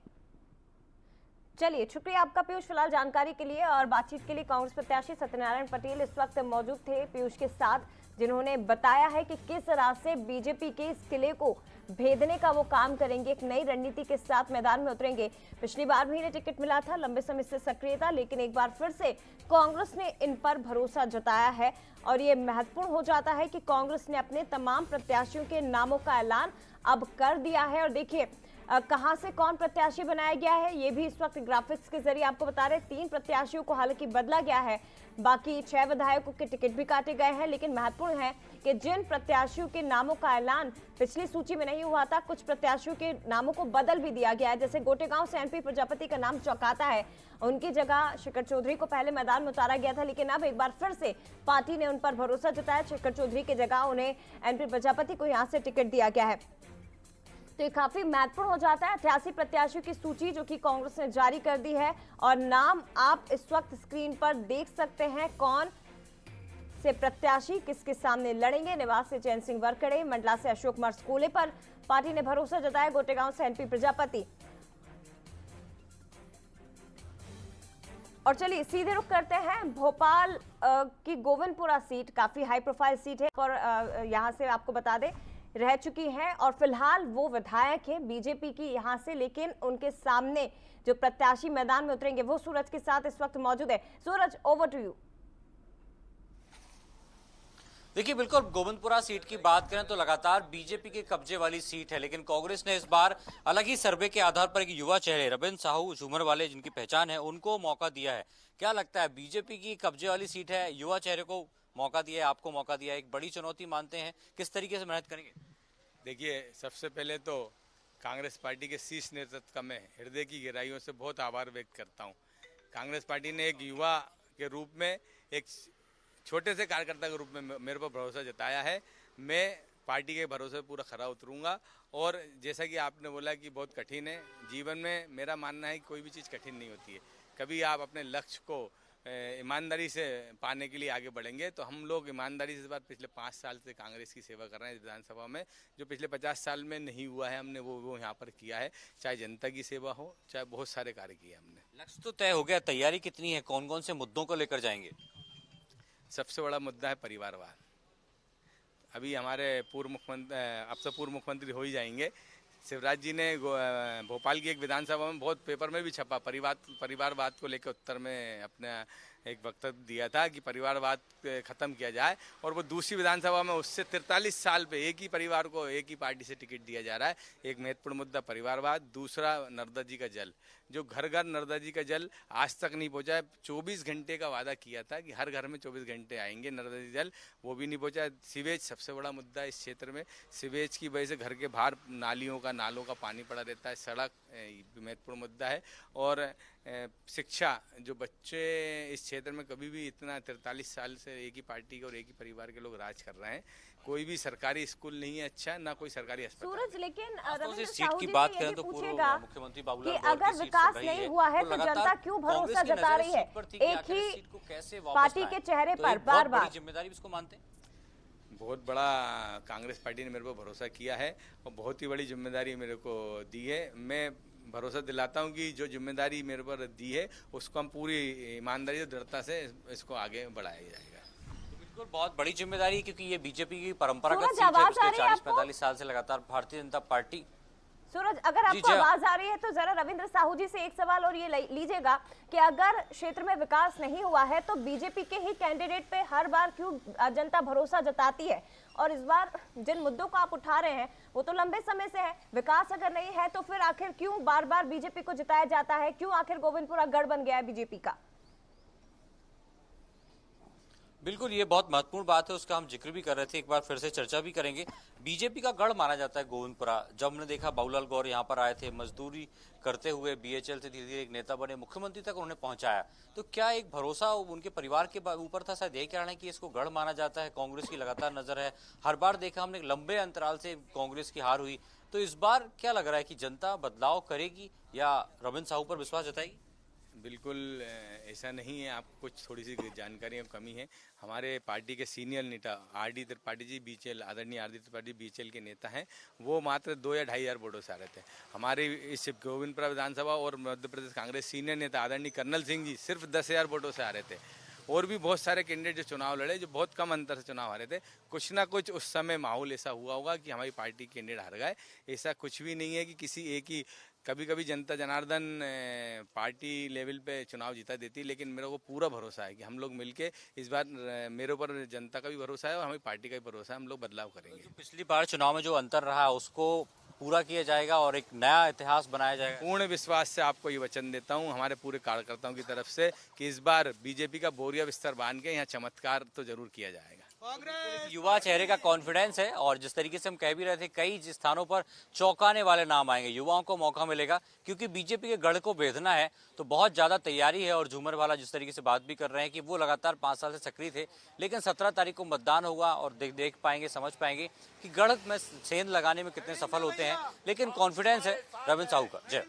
चलिए शुक्रिया आपका पीयूष फिलहाल जानकारी के लिए और बातचीत के लिए। कांग्रेस प्रत्याशी सत्यनारायण पटेल इस वक्त मौजूद थे पीयूष के साथ, जिन्होंने बताया है कि किस तरह से बीजेपी के इस किले को भेदने का वो काम करेंगे, एक नई रणनीति के साथ मैदान में उतरेंगे। पिछली बार भी इन्हें टिकट मिला था, लंबे समय से सक्रिय था, लेकिन एक बार फिर से कांग्रेस ने इन पर भरोसा जताया है और ये महत्वपूर्ण हो जाता है कि कांग्रेस ने अपने तमाम प्रत्याशियों के नामों का ऐलान अब कर दिया है। और देखिए कहां से कौन प्रत्याशी बनाया गया है, ये भी इस वक्त ग्राफिक्स के जरिए आपको बता रहे हैं। 3 प्रत्याशियों को हालांकि बदला गया है, बाकी 6 विधायकों के टिकट भी काटे गए हैं। लेकिन महत्वपूर्ण है कि जिन प्रत्याशियों के नामों का ऐलान पिछली सूची में नहीं हुआ था, कुछ प्रत्याशियों के नामों को बदल भी दिया गया है। जैसे गोटेगांव से एनपी प्रजापति का नाम चौंकाता है, उनकी जगह शेखर चौधरी को पहले मैदान में उतारा गया था, लेकिन अब एक बार फिर से पार्टी ने उन पर भरोसा जताया। शेखर चौधरी की जगह उन्हें एनपी प्रजापति को यहाँ से टिकट दिया गया है। तो ये काफी महत्वपूर्ण हो जाता है। 88 प्रत्याशियों की सूची जो कि कांग्रेस ने जारी कर दी है और नाम आप इस वक्त स्क्रीन पर देख सकते हैं। कौन से प्रत्याशी किसके सामने लड़ेंगे। निवास से चैन सिंह वरकड़े, मंडला से अशोक मरस्कोले पर पार्टी ने भरोसा जताया, गोटेगांव से एनपी प्रजापति। और चलिए सीधे रुख करते हैं भोपाल की गोविंदपुरा सीट, काफी हाई प्रोफाइल सीट है और यहाँ से आपको बता दें रह चुकी हैं और फिलहाल वो विधायक हैं बीजेपी की यहाँ से, लेकिन उनके सामने जो प्रत्याशी मैदान में उतरेंगे वो सूरज के साथ इस वक्त मौजूद है। सूरज, ओवर टू यू। देखिए, बिल्कुल गोविंदपुरा सीट की बात करें तो लगातार बीजेपी के कब्जे वाली सीट है, लेकिन कांग्रेस ने इस बार अलग ही सर्वे के आधार पर एक युवा चेहरे रविंद्र साहू झूमर वाले जिनकी पहचान है उनको मौका दिया है। क्या लगता है, बीजेपी की कब्जे वाली सीट है, युवा चेहरे को मौका दिया है, आपको मौका दिया है, एक बड़ी चुनौती मानते हैं, किस तरीके से मेहनत करेंगे? देखिए, सबसे पहले तो कांग्रेस पार्टी के शीर्ष नेतृत्व का मैं हृदय की गहराइयों से बहुत आभार व्यक्त करता हूं। कांग्रेस पार्टी ने एक युवा के रूप में, एक छोटे से कार्यकर्ता के रूप में मेरे पर भरोसा जताया है। मैं पार्टी के भरोसे पूरा खरा उतरूंगा और जैसा कि आपने बोला कि बहुत कठिन है जीवन में, मेरा मानना है कि कोई भी चीज़ कठिन नहीं होती है। कभी आप अपने लक्ष्य को ईमानदारी से पाने के लिए आगे बढ़ेंगे, तो हम लोग ईमानदारी से इस बार पिछले 5 साल से कांग्रेस की सेवा कर रहे हैं विधानसभा में, जो पिछले 50 साल में नहीं हुआ है हमने वो यहाँ पर किया है। चाहे जनता की सेवा हो, चाहे बहुत सारे कार्य किए हमने। लक्ष्य तो तय हो गया, तैयारी कितनी है, कौन कौन से मुद्दों को लेकर जाएंगे? सबसे बड़ा मुद्दा है परिवारवाद। अभी हमारे पूर्व मुख्यमंत्री, अब से पूर्व मुख्यमंत्री हो ही जाएंगे, शिवराज जी ने भोपाल की एक विधानसभा में बहुत पेपर में भी छपा, परिवारवाद को लेकर उत्तर में अपना एक वक्तव्य दिया था कि परिवारवाद खत्म किया जाए। और वो दूसरी विधानसभा में उससे 43 साल पे एक ही परिवार को एक ही पार्टी से टिकट दिया जा रहा है। एक महत्वपूर्ण मुद्दा परिवारवाद। दूसरा नर्मदा जी का जल, जो घर घर नर्मदा जी का जल आज तक नहीं पहुंचा है। 24 घंटे का वादा किया था कि हर घर में 24 घंटे आएंगे नर्मदा जी जल, वो भी नहीं पहुंचा। सीवेज सबसे बड़ा मुद्दा है इस क्षेत्र में। सीवेज की वजह से घर के बाहर नालों का पानी पड़ा रहता है। सड़क महत्वपूर्ण मुद्दा है। और शिक्षा, जो बच्चे इस क्षेत्र में कभी भी इतना 43 साल से एक ही पार्टी के और एक ही परिवार के लोग राज कर रहे हैं, कोई भी सरकारी स्कूल नहीं है अच्छा, ना कोई सरकारी अस्पताल। सूरज, लेकिन रविंद्र साहू जी बात करें तो पूछेगा मुख्यमंत्री बाबूलाल कि अगर विकास नहीं हुआ है तो जनता क्यों भरोसा जता रही है एक ही पार्टी के चेहरे पर बार बार? जिम्मेदारी इसको मानते हैं? बहुत बड़ा कांग्रेस पार्टी ने मेरे को भरोसा किया है और बहुत ही बड़ी जिम्मेदारी मेरे को दी है। मैं भरोसा दिलाता हूं कि जो जिम्मेदारी मेरे पर दी है उसको हम पूरी ईमानदारी और दृढ़ता से इसको आगे बढ़ाया जाएगा। बिल्कुल, बहुत बड़ी जिम्मेदारी, क्योंकि ये बीजेपी की परंपरागत सूरज, सीट है, आवाज आ पिछले रही है 40-45 साल से लगातार भारतीय जनता पार्टी। सूरज, अगर आपको आवाज आ रही है तो जरा रविंद्र साहू जी से एक सवाल और ये लीजिएगा कि अगर क्षेत्र में विकास नहीं हुआ है तो बीजेपी के ही कैंडिडेट पे हर बार क्यों जनता भरोसा जताती है? और इस बार जिन मुद्दों को आप उठा रहे हैं वो तो लंबे समय से है, विकास अगर नहीं है तो फिर आखिर क्यों बार बार बीजेपी को जिताया जाता है? क्यों आखिर गोविंदपुरा गढ़ बन गया है बीजेपी का? बिल्कुल, ये बहुत महत्वपूर्ण बात है, उसका हम जिक्र भी कर रहे थे, एक बार फिर से चर्चा भी करेंगे। बीजेपी का गढ़ माना जाता है गोविंदपुरा। जब हमने देखा बाबूलाल गौर यहाँ पर आए थे, मजदूरी करते हुए बीएचएल से धीरे धीरे एक नेता बने, मुख्यमंत्री तक उन्होंने पहुंचाया, तो क्या एक भरोसा उनके परिवार के ऊपर था? शायद यही कारण है कि इसको गढ़ माना जाता है। कांग्रेस की लगातार नजर है, हर बार देखा हमने लंबे अंतराल से कांग्रेस की हार हुई, तो इस बार क्या लग रहा है कि जनता बदलाव करेगी या रविंद्र साहू पर विश्वास जताएगी? बिल्कुल ऐसा नहीं है, आपको कुछ थोड़ी सी जानकारी में कमी है। हमारे पार्टी के सीनियर नेता आरडी त्रिपाठी जी बीएचएल, आदरणीय आरडी त्रिपाठी बीएचएल के नेता हैं, वो मात्र 2 या 2,500 वोटों से आ रहे थे। हमारे इस गोविंदपुरा विधानसभा और मध्य प्रदेश कांग्रेस सीनियर नेता आदरणीय कर्नल सिंह जी सिर्फ 10,000 वोटों से आ रहे थे। और भी बहुत सारे कैंडिडेट जो चुनाव लड़े, जो बहुत कम अंतर से चुनाव हारे थे। कुछ ना कुछ उस समय माहौल ऐसा हुआ होगा कि हमारी पार्टी कैंडिडेट हार गए। ऐसा कुछ भी नहीं है कि किसी एक ही, कभी कभी जनता जनार्दन पार्टी लेवल पे चुनाव जीता देती, लेकिन मेरे को पूरा भरोसा है कि हम लोग मिलके इस बार, मेरे ऊपर जनता का भी भरोसा है और हमारी पार्टी का भी भरोसा है, हम लोग बदलाव करेंगे। पिछली बार चुनाव में जो अंतर रहा उसको पूरा किया जाएगा और एक नया इतिहास बनाया जाएगा। पूर्ण विश्वास से आपको ये वचन देता हूँ हमारे पूरे कार्यकर्ताओं की तरफ से कि इस बार बीजेपी का बोरिया बिस्तर बांध के यहाँ चमत्कार तो जरूर किया जाएगा। युवा चेहरे का कॉन्फिडेंस है और जिस तरीके से हम कह भी रहे थे, कई स्थानों पर चौंकाने वाले नाम आएंगे। युवाओं को मौका मिलेगा क्योंकि बीजेपी के गढ़ को भेदना है तो बहुत ज्यादा तैयारी है। और झूमर वाला जिस तरीके से बात भी कर रहे हैं कि वो लगातार 5 साल से सक्रिय थे, लेकिन 17 तारीख को मतदान होगा और देख पाएंगे, समझ पाएंगे कि गढ़ में सेंध लगाने में कितने सफल होते हैं। लेकिन कॉन्फिडेंस है रविंद्र साहू का। जय।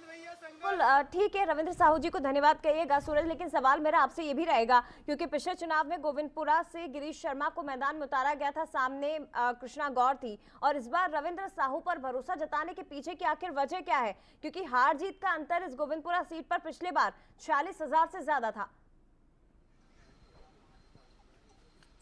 ठीक है, रविंद्र साहू जी को धन्यवाद कहिएगा सूरज। लेकिन सवाल मेरा आपसे ये भी रहेगा, क्योंकि पिछले चुनाव में गोविंदपुरा से गिरीश शर्मा को मैदान में उतारा गया था, सामने कृष्णा गौर थी, और इस बार रविंद्र साहू पर भरोसा जताने के पीछे की आखिर वजह क्या है? क्योंकि हार जीत का अंतर इस गोविंदपुरा सीट पर पिछले बार 46,000 से ज्यादा था।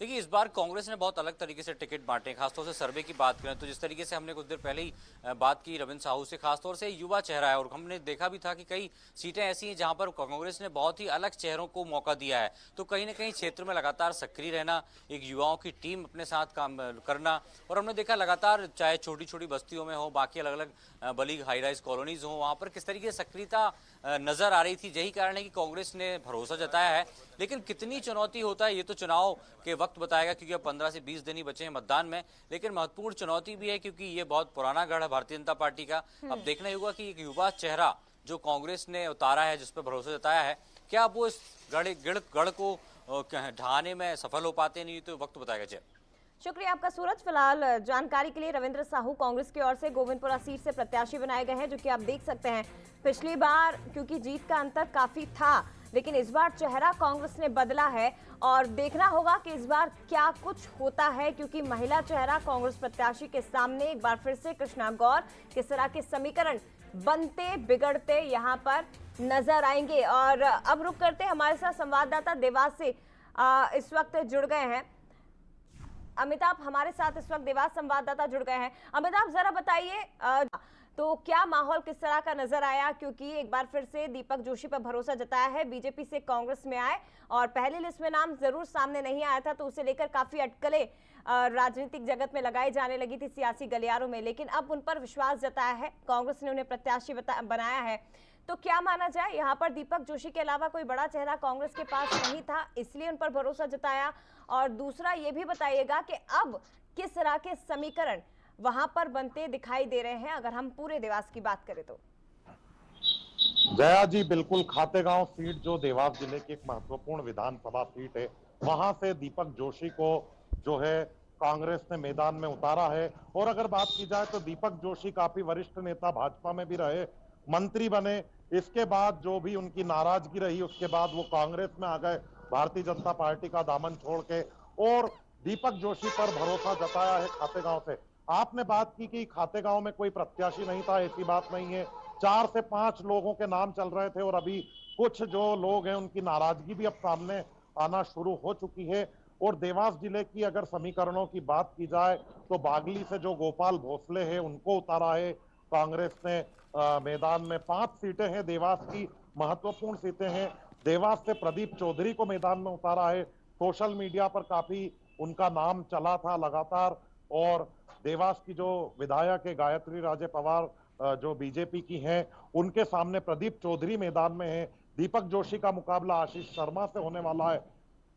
देखिए, इस बार कांग्रेस ने बहुत अलग तरीके से टिकट बांटे, खासतौर से सर्वे की बात करें तो जिस तरीके से हमने कुछ देर पहले ही बात की रविंद्र साहू से, खासतौर से युवा चेहरा है और हमने देखा भी था कि कई सीटें ऐसी हैं जहां पर कांग्रेस ने बहुत ही अलग चेहरों को मौका दिया है। तो कहीं ना कहीं क्षेत्र में लगातार सक्रिय रहना, एक युवाओं की टीम अपने साथ काम करना, और हमने देखा लगातार चाहे छोटी छोटी बस्तियों में हो, बाकी अलग अलग बड़ी हाई राइज कॉलोनीज हो, वहां पर किस तरीके से सक्रियता नजर आ रही थी। यही कारण है कि कांग्रेस ने भरोसा जताया है। लेकिन कितनी चुनौती होता है ये तो चुनाव के वक्त बताएगा, क्योंकि अब 15 से 20 दिन ही बचे हैं मतदान में। लेकिन महत्वपूर्ण चुनौती भी है क्योंकि ये बहुत पुराना गढ़ है भारतीय जनता पार्टी का। अब देखना ही होगा कि एक युवा चेहरा जो कांग्रेस ने उतारा है, जिस पर भरोसा जताया है, क्या वो इस गढ़ को ढहाने में सफल हो पाते? नहीं तो वक्त बताएगा। जय। शुक्रिया आपका सूरज। फिलहाल जानकारी के लिए रविंद्र साहू कांग्रेस की ओर से गोविंदपुरा सीट से प्रत्याशी बनाए गए हैं, जो कि आप देख सकते हैं। पिछली बार क्योंकि जीत का अंतर काफी था, लेकिन इस बार चेहरा कांग्रेस ने बदला है और देखना होगा कि इस बार क्या कुछ होता है, क्योंकि महिला चेहरा कांग्रेस प्रत्याशी के सामने एक बार फिर से कृष्णा गौर, किस तरह के समीकरण बनते बिगड़ते यहाँ पर नजर आएंगे। और अब रुक करते हमारे साथ संवाददाता देवास से इस वक्त जुड़ गए हैं। अमिताभ हमारे साथ इस वक्त देवास संवाददाता जुड़ गए हैं। अमिताभ, जरा बताइए तो क्या माहौल किस तरह का नजर आया? क्योंकि एक बार फिर से दीपक जोशी पर भरोसा जताया है, बीजेपी से कांग्रेस में आए और पहली लिस्ट में नाम जरूर सामने नहीं आया था, तो उसे लेकर काफी अटकलें राजनीतिक जगत में लगाई जाने लगी थी सियासी गलियारों में, लेकिन अब उन पर विश्वास जताया है, कांग्रेस ने उन्हें प्रत्याशी बनाया है। तो क्या माना जाए, यहाँ पर दीपक जोशी के अलावा कोई बड़ा चेहरा कांग्रेस के पास नहीं था, इसलिए उन पर भरोसा जताया? और दूसरा ये भी बताइएगा कि अब किस तरह के समीकरण वहां पर बनते दिखाई दे रहे हैं, अगर हम पूरे देवास की बात करें तो? जया जी, बिल्कुल खातेगांव सीट जो देवास जिले की एक महत्वपूर्ण विधानसभा सीट है, वहां से दीपक जोशी को जो है कांग्रेस ने मैदान में उतारा है। और अगर बात की जाए तो दीपक जोशी काफी वरिष्ठ नेता, भाजपा में भी रहे, मंत्री बने, इसके बाद जो भी उनकी नाराजगी रही उसके बाद वो कांग्रेस में आ गए, भारतीय जनता पार्टी का दामन छोड़ के, और दीपक जोशी पर भरोसा जताया है खातेगांव से। आपने बात की कि खातेगांव में कोई प्रत्याशी नहीं था, ऐसी बात नहीं है। 4 से 5 लोगों के नाम चल रहे थे और अभी कुछ जो लोग हैं उनकी नाराजगी भी अब सामने आना शुरू हो चुकी है। और देवास जिले की अगर समीकरणों की बात की जाए तो बागली से जो गोपाल भोसले हैं उनको उतारा है कांग्रेस ने मैदान में। 5 सीटें हैं देवास की, महत्वपूर्ण सीटें हैं। देवास से प्रदीप चौधरी को मैदान में उतारा है। सोशल मीडिया पर काफी उनका नाम चला था लगातार। और देवास की जो विधायक है गायत्री राजे पवार जो बीजेपी की हैं, उनके सामने प्रदीप चौधरी मैदान में है। दीपक जोशी का मुकाबला आशीष शर्मा से होने वाला है।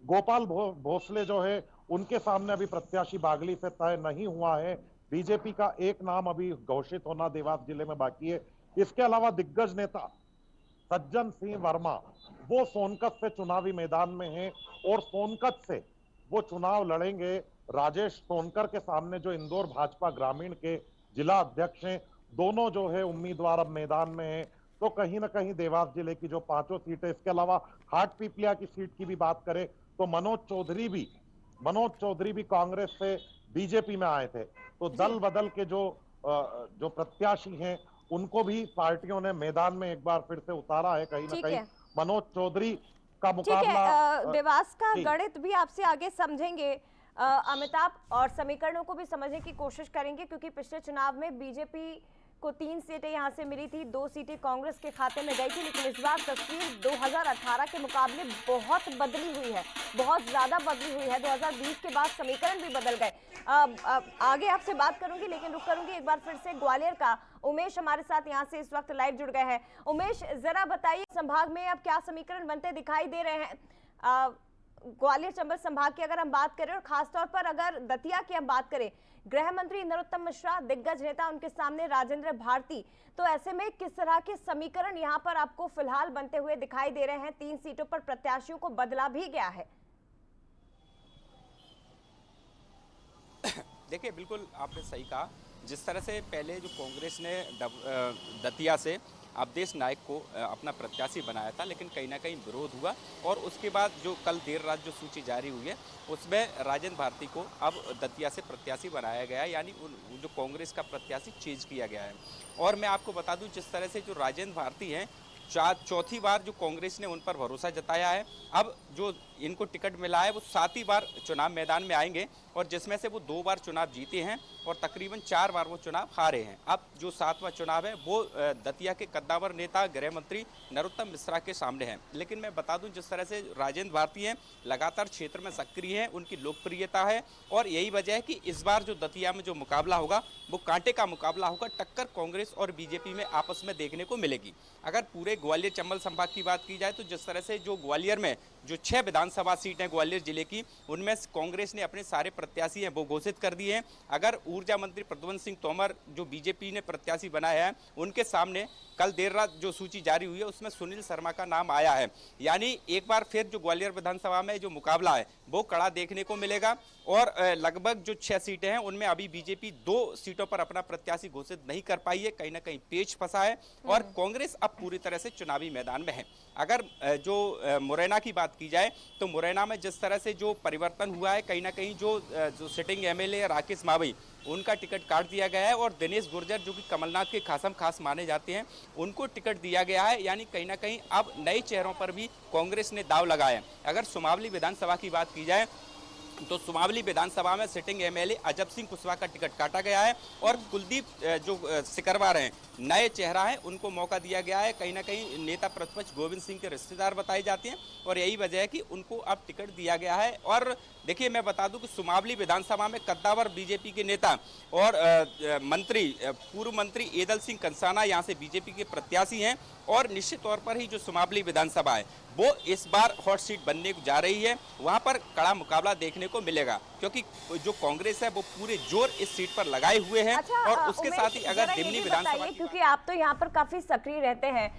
गोपाल भोसले जो है उनके सामने अभी प्रत्याशी बागली से तय नहीं हुआ है। बीजेपी का एक नाम अभी घोषित होना देवास जिले में बाकी है। इसके अलावा दिग्गज नेता सज्जन सिंह वर्मा वो सोनकत से चुनावी मैदान में हैं और सोनकत से वो चुनाव लड़ेंगे राजेश सोनकर के सामने, जो इंदौर भाजपा ग्रामीण के जिला अध्यक्ष हैं। दोनों जो है उम्मीदवार अब मैदान में हैं। तो कहीं ना कहीं देवास जिले की जो 5 सीटें, इसके अलावा हाटपिपलिया की सीट की भी बात करें तो मनोज चौधरी भी कांग्रेस से बीजेपी में आए थे। तो दल बदल के जो प्रत्याशी हैं उनको भी पार्टियों ने मैदान में एक बार फिर से उतारा है। कहीं ना कहीं मनोज चौधरी का मुकाबला देवास का गणित भी आपसे आगे समझेंगे अमिताभ, और समीकरणों को भी समझने की कोशिश करेंगे, क्योंकि पिछले चुनाव में बीजेपी को 3 सीटें यहां से मिली थी, 2 सीटें कांग्रेस के खाते में गई थी। लेकिन इस बार तस्वीर 2018 के मुकाबले बहुत बदली हुई है, बहुत ज्यादा बदली हुई है। 2020 के बाद समीकरण भी बदल गए। आगे आपसे बात करूंगी, लेकिन रुक करूंगी एक बार फिर से ग्वालियर का उमेश हमारे साथ यहाँ से इस वक्त लाइव जुड़ गए हैं। उमेश, जरा बताइए संभाग में अब क्या समीकरण बनते दिखाई दे रहे हैं? ग्वालियर चंबल संभाग की अगर हम बात करें, और खासतौर पर अगर दतिया की हम बात करें, गृह मंत्री नरोत्तम मिश्रा, दिग्गज नेता, उनके सामने राजेंद्र भारती, तो ऐसे में किस तरह के समीकरण यहाँ पर आपको फिलहाल बनते हुए दिखाई दे रहे हैं? 3 सीटों पर प्रत्याशियों को बदला भी गया है। देखिए, बिल्कुल आपने सही कहा। जिस तरह से पहले जो कांग्रेस ने दतिया से अवधेश नायक को अपना प्रत्याशी बनाया था, लेकिन कहीं ना कहीं विरोध हुआ, और उसके बाद जो कल देर रात जो सूची जारी हुई है उसमें राजेंद्र भारती को अब दतिया से प्रत्याशी बनाया गया है, यानी जो कांग्रेस का प्रत्याशी चेंज किया गया है। और मैं आपको बता दूं, जिस तरह से जो राजेंद्र भारती हैं, चौथी बार जो कांग्रेस ने उन पर भरोसा जताया है। अब जो इनको टिकट मिला है वो 7वीं बार चुनाव मैदान में आएंगे, और जिसमें से वो 2 बार चुनाव जीते हैं और तकरीबन 4 बार वो चुनाव हारे हैं। अब जो 7वां चुनाव है वो दतिया के कद्दावर नेता गृह मंत्री नरोत्तम मिश्रा के सामने है। लेकिन मैं बता दूं, जिस तरह से राजेंद्र भारती हैं लगातार क्षेत्र में सक्रिय हैं, उनकी लोकप्रियता है, और यही वजह है कि इस बार जो दतिया में जो मुकाबला होगा वो कांटे का मुकाबला होगा। टक्कर कांग्रेस और बीजेपी में आपस में देखने को मिलेगी। अगर पूरे ग्वालियर चंबल संभाग की बात की जाए तो जिस तरह से जो ग्वालियर में जो 6 विधानसभा सीट हैं ग्वालियर जिले की, उनमें कांग्रेस ने अपने सारे प्रत्याशी हैं वो घोषित कर दिए हैं। अगर ऊर्जा मंत्री प्रद्युम्न सिंह तोमर जो बीजेपी ने प्रत्याशी बनाया है, उनके सामने कल देर रात जो सूची जारी हुई है उसमें सुनील शर्मा का नाम आया है। यानी एक बार फिर जो ग्वालियर विधानसभा में जो मुकाबला है वो कड़ा देखने को मिलेगा, और लगभग जो 6 सीटें हैं उनमें अभी बीजेपी 2 सीटों पर अपना प्रत्याशी घोषित नहीं कर पाई है, कहीं ना कहीं पेच फंसा है, और कांग्रेस अब पूरी तरह से चुनावी मैदान में है। अगर जो मुरैना की बात की जाए तो मुरैना में जिस तरह से जो परिवर्तन हुआ है, कहीं ना कहीं जो सिटिंग एमएलए राकेश मावई, उनका टिकट काट दिया गया है, और दिनेश गुर्जर जो कि कमलनाथ के खासम खास माने जाते हैं, उनको टिकट दिया गया है। यानी कहीं ना कहीं अब नए चेहरों पर भी कांग्रेस ने दाव लगाया है। अगर सुमावली विधानसभा की बात की जाए तो सुमावली विधानसभा में सिटिंग एमएलए अजब सिंह कुशवाहा का टिकट काटा गया है, और कुलदीप जो सिकरवार हैं, नए चेहरा है, उनको मौका दिया गया है। कहीं ना कहीं नेता प्रतिपक्ष गोविंद सिंह के रिश्तेदार बताए जाते हैं, और यही वजह है कि उनको अब टिकट दिया गया है। और देखिए, मैं बता दूं कि सुमावली विधानसभा में कद्दावर बीजेपी के नेता और पूर्व मंत्री एदल सिंह कंसाना यहाँ से बीजेपी के प्रत्याशी हैं, और निश्चित तौर पर ही जो सुमावली विधानसभा है वो इस बार हॉट सीट बनने जा रही है। वहां पर कड़ा मुकाबला देखने को मिलेगा, क्योंकि जो कांग्रेस है वो पूरे जोर इस सीट पर लगाए हुए हैं। और उसके साथ ही अगर दिमनी विधानसभा, क्योंकि आप तो यहाँ पर काफी सक्रिय रहते हैं,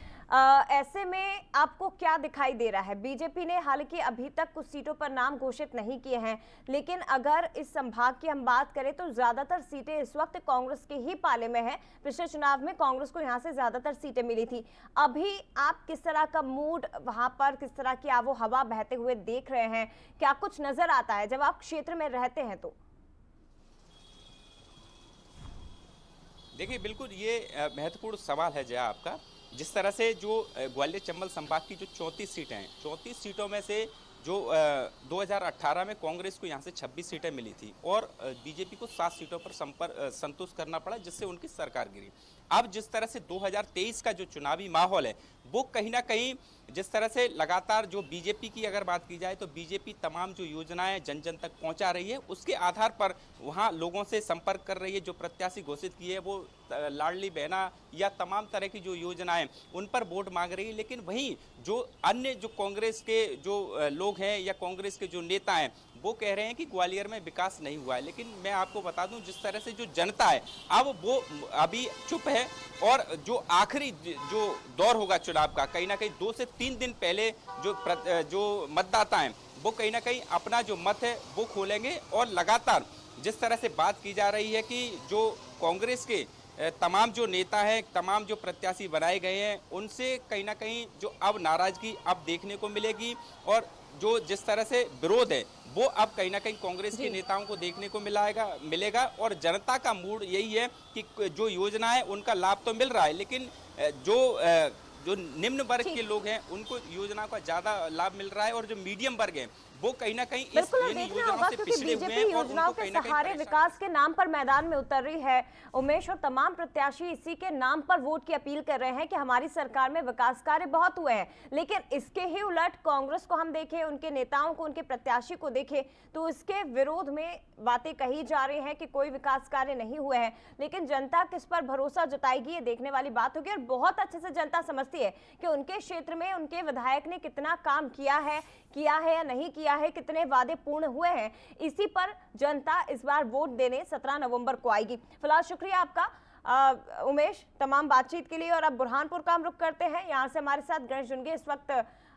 ऐसे में आपको क्या दिखाई दे रहा है? बीजेपी ने हालांकि अभी तक कुछ सीटों पर नाम घोषित नहीं किए हैं, लेकिन अगर इस संभाग की हम बात करें तो ज्यादातर सीटें इस वक्त कांग्रेस के ही पाले में हैं। पिछले चुनाव में कांग्रेस को यहां से ज्यादातर सीटें मिली थी। अभी आप किस तरह का मूड वहां पर, किस तरह की आबो हवा बहते हुए देख रहे हैं? क्या कुछ नजर आता है जब आप क्षेत्र में रहते हैं तो? देखिए, बिल्कुल ये महत्वपूर्ण सवाल है जया आपका। जिस तरह से जो ग्वालियर चंबल संभाग की जो 34 सीटें हैं, 34 सीटों में से जो 2018 में कांग्रेस को यहाँ से 26 सीटें मिली थी, और बीजेपी को 7 सीटों पर संतोष करना पड़ा, जिससे उनकी सरकार गिरी। अब जिस तरह से 2023 का जो चुनावी माहौल है वो कहीं ना कहीं जिस तरह से लगातार जो बीजेपी की अगर बात की जाए तो बीजेपी तमाम जो योजनाएं जन जन तक पहुंचा रही है, उसके आधार पर वहां लोगों से संपर्क कर रही है। जो प्रत्याशी घोषित की है वो लाडली बहना या तमाम तरह की जो योजनाएं उन पर वोट मांग रही है। लेकिन वहीं जो अन्य जो कांग्रेस के जो लोग हैं या कांग्रेस के जो नेता हैं वो कह रहे हैं कि ग्वालियर में विकास नहीं हुआ है। लेकिन मैं आपको बता दूं जिस तरह से जो जनता है अब वो अभी चुप है और जो आखिरी जो दौर होगा चुनाव का, कहीं ना कहीं 2 से 3 दिन पहले जो मतदाता हैं वो कहीं ना कहीं अपना जो मत है वो खोलेंगे। और लगातार जिस तरह से बात की जा रही है कि जो कांग्रेस के तमाम जो नेता हैं, तमाम जो प्रत्याशी बनाए गए हैं, उनसे कहीं ना कहीं जो अब नाराजगी अब देखने को मिलेगी और जो जिस तरह से विरोध है वो अब कहीं ना कहीं कांग्रेस के नेताओं को देखने को मिलेगा। और जनता का मूड यही है कि जो योजना है उनका लाभ तो मिल रहा है, लेकिन जो निम्न वर्ग के लोग हैं उनको योजना का ज्यादा लाभ मिल रहा है और जो मीडियम वर्ग है वो कहीं ना कहीं इस योजनाओं से पिछड़े हुए हैं और योजनाओं के सहारे विकास के नाम पर मैदान में उतर रही है उमेश, और तमाम प्रत्याशी इसी के नाम पर वोट की अपील कर रहे हैं कि हमारी सरकार में विकास कार्य बहुत हुए हैं। लेकिन इसके ही उलट कांग्रेस को हम देखें, उनके नेताओं को, उनके प्रत्याशी को देखें तो इसके विरोध में बातें कही जा रही हैं कि कोई विकास कार्य नहीं हुए हैं। लेकिन जनता किस पर भरोसा जताएगी ये देखने वाली बात होगी। और बहुत अच्छे से जनता समझती है कि उनके क्षेत्र में उनके विधायक ने कितना काम किया है या नहीं किया है, कितने वादे पूर्ण हुए हैं। इसी पर जनता इस बार वोट देने 17 नवंबर को आएगी। फिलहाल शुक्रिया आपका उमेश तमाम बातचीत के लिए। और अब बुरहानपुर का हम रुख करते हैं, यहाँ से हमारे साथ गणेश जुनगे इस वक्त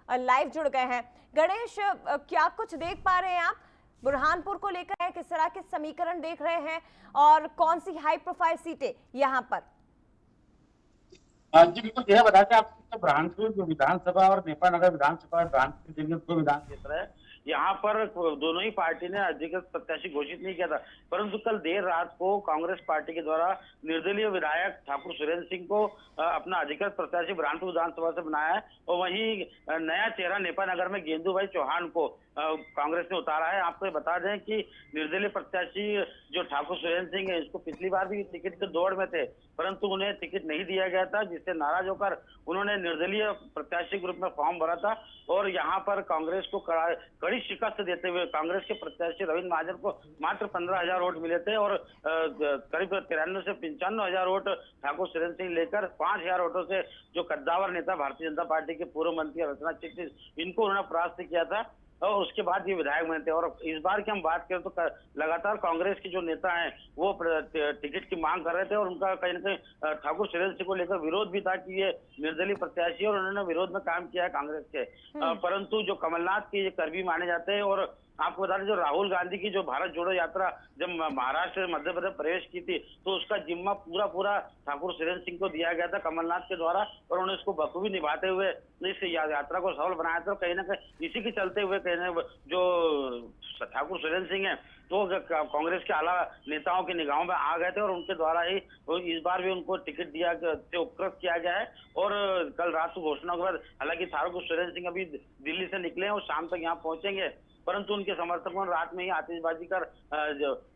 लाइव जुड़ गए हैं। गणेश, क्या कुछ देख पा रहे हैं आप बुरहानपुर को लेकर, किस तरह के समीकरण देख रहे हैं और कौन सी हाई प्रोफाइल सीटें यहाँ पर? जी बिल्कुल, यह बताते हैं आपको बुरहानपुर जो विधानसभा और नेपाल नगर विधानसभा बुरहानपुर जिले दो विधान क्षेत्र है, यहाँ पर दोनों ही पार्टी ने अधिकृत प्रत्याशी घोषित नहीं किया था। परंतु कल देर रात को कांग्रेस पार्टी के द्वारा निर्दलीय विधायक ठाकुर सुरेंद्र सिंह को अपना अधिकृत प्रत्याशी बुरहानपुर विधानसभा से बनाया है और वहीं नया चेहरा नेपाल नगर में गेंदू भाई चौहान को कांग्रेस ने उतारा है। आपको बता दें कि निर्दलीय प्रत्याशी जो ठाकुर सुरेंद्र सिंह है, इसको पिछली बार भी टिकट के दौड़ में थे परंतु उन्हें टिकट नहीं दिया गया था, जिससे नाराज होकर उन्होंने निर्दलीय प्रत्याशी ग्रुप में फॉर्म भरा था। और यहाँ पर कांग्रेस को कड़ी शिकस्त देते हुए कांग्रेस के प्रत्याशी रविंद्र महाजन को मात्र 15,000 वोट मिले थे और करीब 93 से 95,000 वोट ठाकुर सुरेंद्र सिंह लेकर 5,000 वोटों से जो कद्दावर नेता भारतीय जनता पार्टी के पूर्व मंत्री रचना चिटनिस इनको उन्होंने परास्त किया था और उसके बाद ये विधायक बने थे। और इस बार की हम बात करें तो लगातार कांग्रेस के जो नेता हैं वो टिकट की मांग कर रहे थे और उनका कहीं ना कहीं ठाकुर सुरेंद्र सिंह को लेकर विरोध भी था कि ये निर्दलीय प्रत्याशी और उन्होंने विरोध में काम किया है कांग्रेस के। परंतु जो कमलनाथ के ये कर्मी माने जाते हैं और आपको बता दें जो राहुल गांधी की जो भारत जोड़ो यात्रा जब महाराष्ट्र मध्य प्रदेश प्रवेश की थी तो उसका जिम्मा पूरा ठाकुर सुरेंद्र सिंह को दिया गया था कमलनाथ के द्वारा और उन्होंने इसको बखूबी निभाते हुए इस यात्रा को सफल बनाया था। कहीं ना कहीं इसी के चलते हुए जो ठाकुर सुरेंद्र सिंह है तो कांग्रेस के आला नेताओं की निगाहों में आ गए थे और उनके द्वारा ही इस बार भी उनको टिकट दिया उपकृत किया गया है। और कल रात को घोषणा के बाद हालांकि ठाकुर सुरेंद्र सिंह अभी दिल्ली से निकले हैं और शाम तक यहाँ पहुंचेंगे, परंतु उनके समर्थकों ने रात में ही आतिशबाजी कर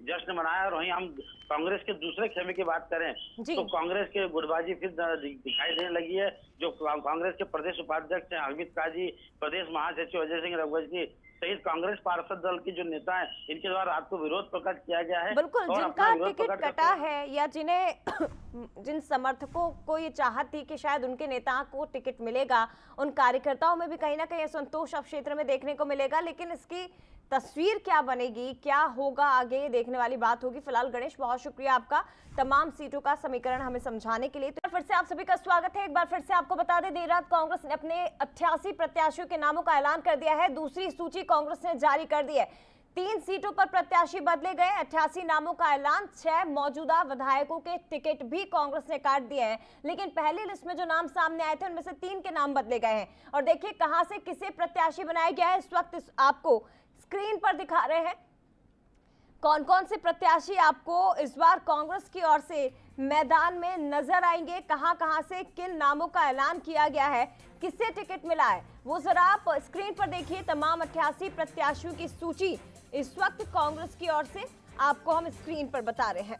जश्न मनाया। और वहीं हम कांग्रेस के दूसरे खेमे की बात करें तो कांग्रेस के गुटबाजी फिर दिखाई देने लगी है। जो कांग्रेस के प्रदेश उपाध्यक्ष हैं अमित काजी, प्रदेश महासचिव अजय सिंह रघुवंशी सहित कांग्रेस पार्षद दल के जो नेता हैं इनके द्वारा रात को विरोध प्रकट किया गया है। बिल्कुल, जिनका टिकट कटा है या जिन समर्थकों को ये चाहत थी कि शायद उनके नेता को टिकट मिलेगा, उन कार्यकर्ताओं में भी कहीं ना कहीं असंतोष अब क्षेत्र में देखने को मिलेगा। लेकिन इसकी तस्वीर क्या बनेगी, क्या होगा आगे, ये देखने वाली बात होगी। फिलहाल गणेश, बहुत शुक्रिया आपका तमाम सीटों का समीकरण हमें समझाने के लिए। तो फिर से आप सभी का स्वागत है। एक बार फिर से आपको बता दें, देर रात कांग्रेस ने अपने 88 प्रत्याशियों के नामों का ऐलान कर दिया है। दूसरी सूची कांग्रेस ने जारी कर दी है। 3 सीटों पर प्रत्याशी बदले गए, 88 नामों का ऐलान। 6 मौजूदा विधायकों के टिकट भी कांग्रेस ने काट दिए हैं। लेकिन पहली लिस्ट में जो नाम सामने आए थे उनमें से 3 के नाम बदले गए हैं। और देखिए कहां से किसे प्रत्याशी बनाया गया है, इस वक्त आपको स्क्रीन पर दिखा रहे हैं कौन कौन से प्रत्याशी आपको इस बार कांग्रेस की ओर से मैदान में नजर आएंगे, कहां से किन नामों का ऐलान किया गया है, किससे टिकट मिला है, वो जरा आप स्क्रीन पर देखिए। तमाम 88 प्रत्याशियों की सूची इस वक्त कांग्रेस की ओर से आपको हम स्क्रीन पर बता रहे हैं।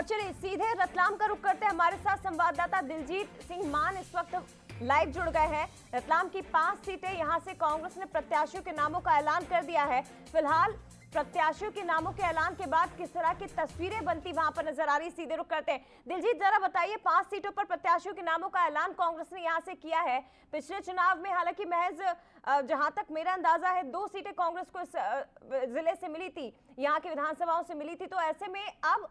और चलिए सीधे रतलाम का रुख करते हैं। हमारे साथ संवाददाता दिलजीत सिंह मान इस वक्त लाइव जुड़ गए हैं। रतलाम की 5 सीटें यहां से कांग्रेस ने प्रत्याशियों के नामों का ऐलान कर दिया है। फिलहाल प्रत्याशियों के नामों के ऐलान के बाद किस तरह की तस्वीरें बनती वहां पर नजर आ रही, सीधे रुख करते हैं। दिलजीत जरा बताइए, 5 सीटों पर प्रत्याशियों के नामों का ऐलान कांग्रेस ने यहां से किया है। पिछले चुनाव में हालांकि महज जहां तक मेरा अंदाजा है 2 सीटें कांग्रेस को इस जिले से मिली थी, यहाँ की विधानसभाओं से मिली थी। तो ऐसे में अब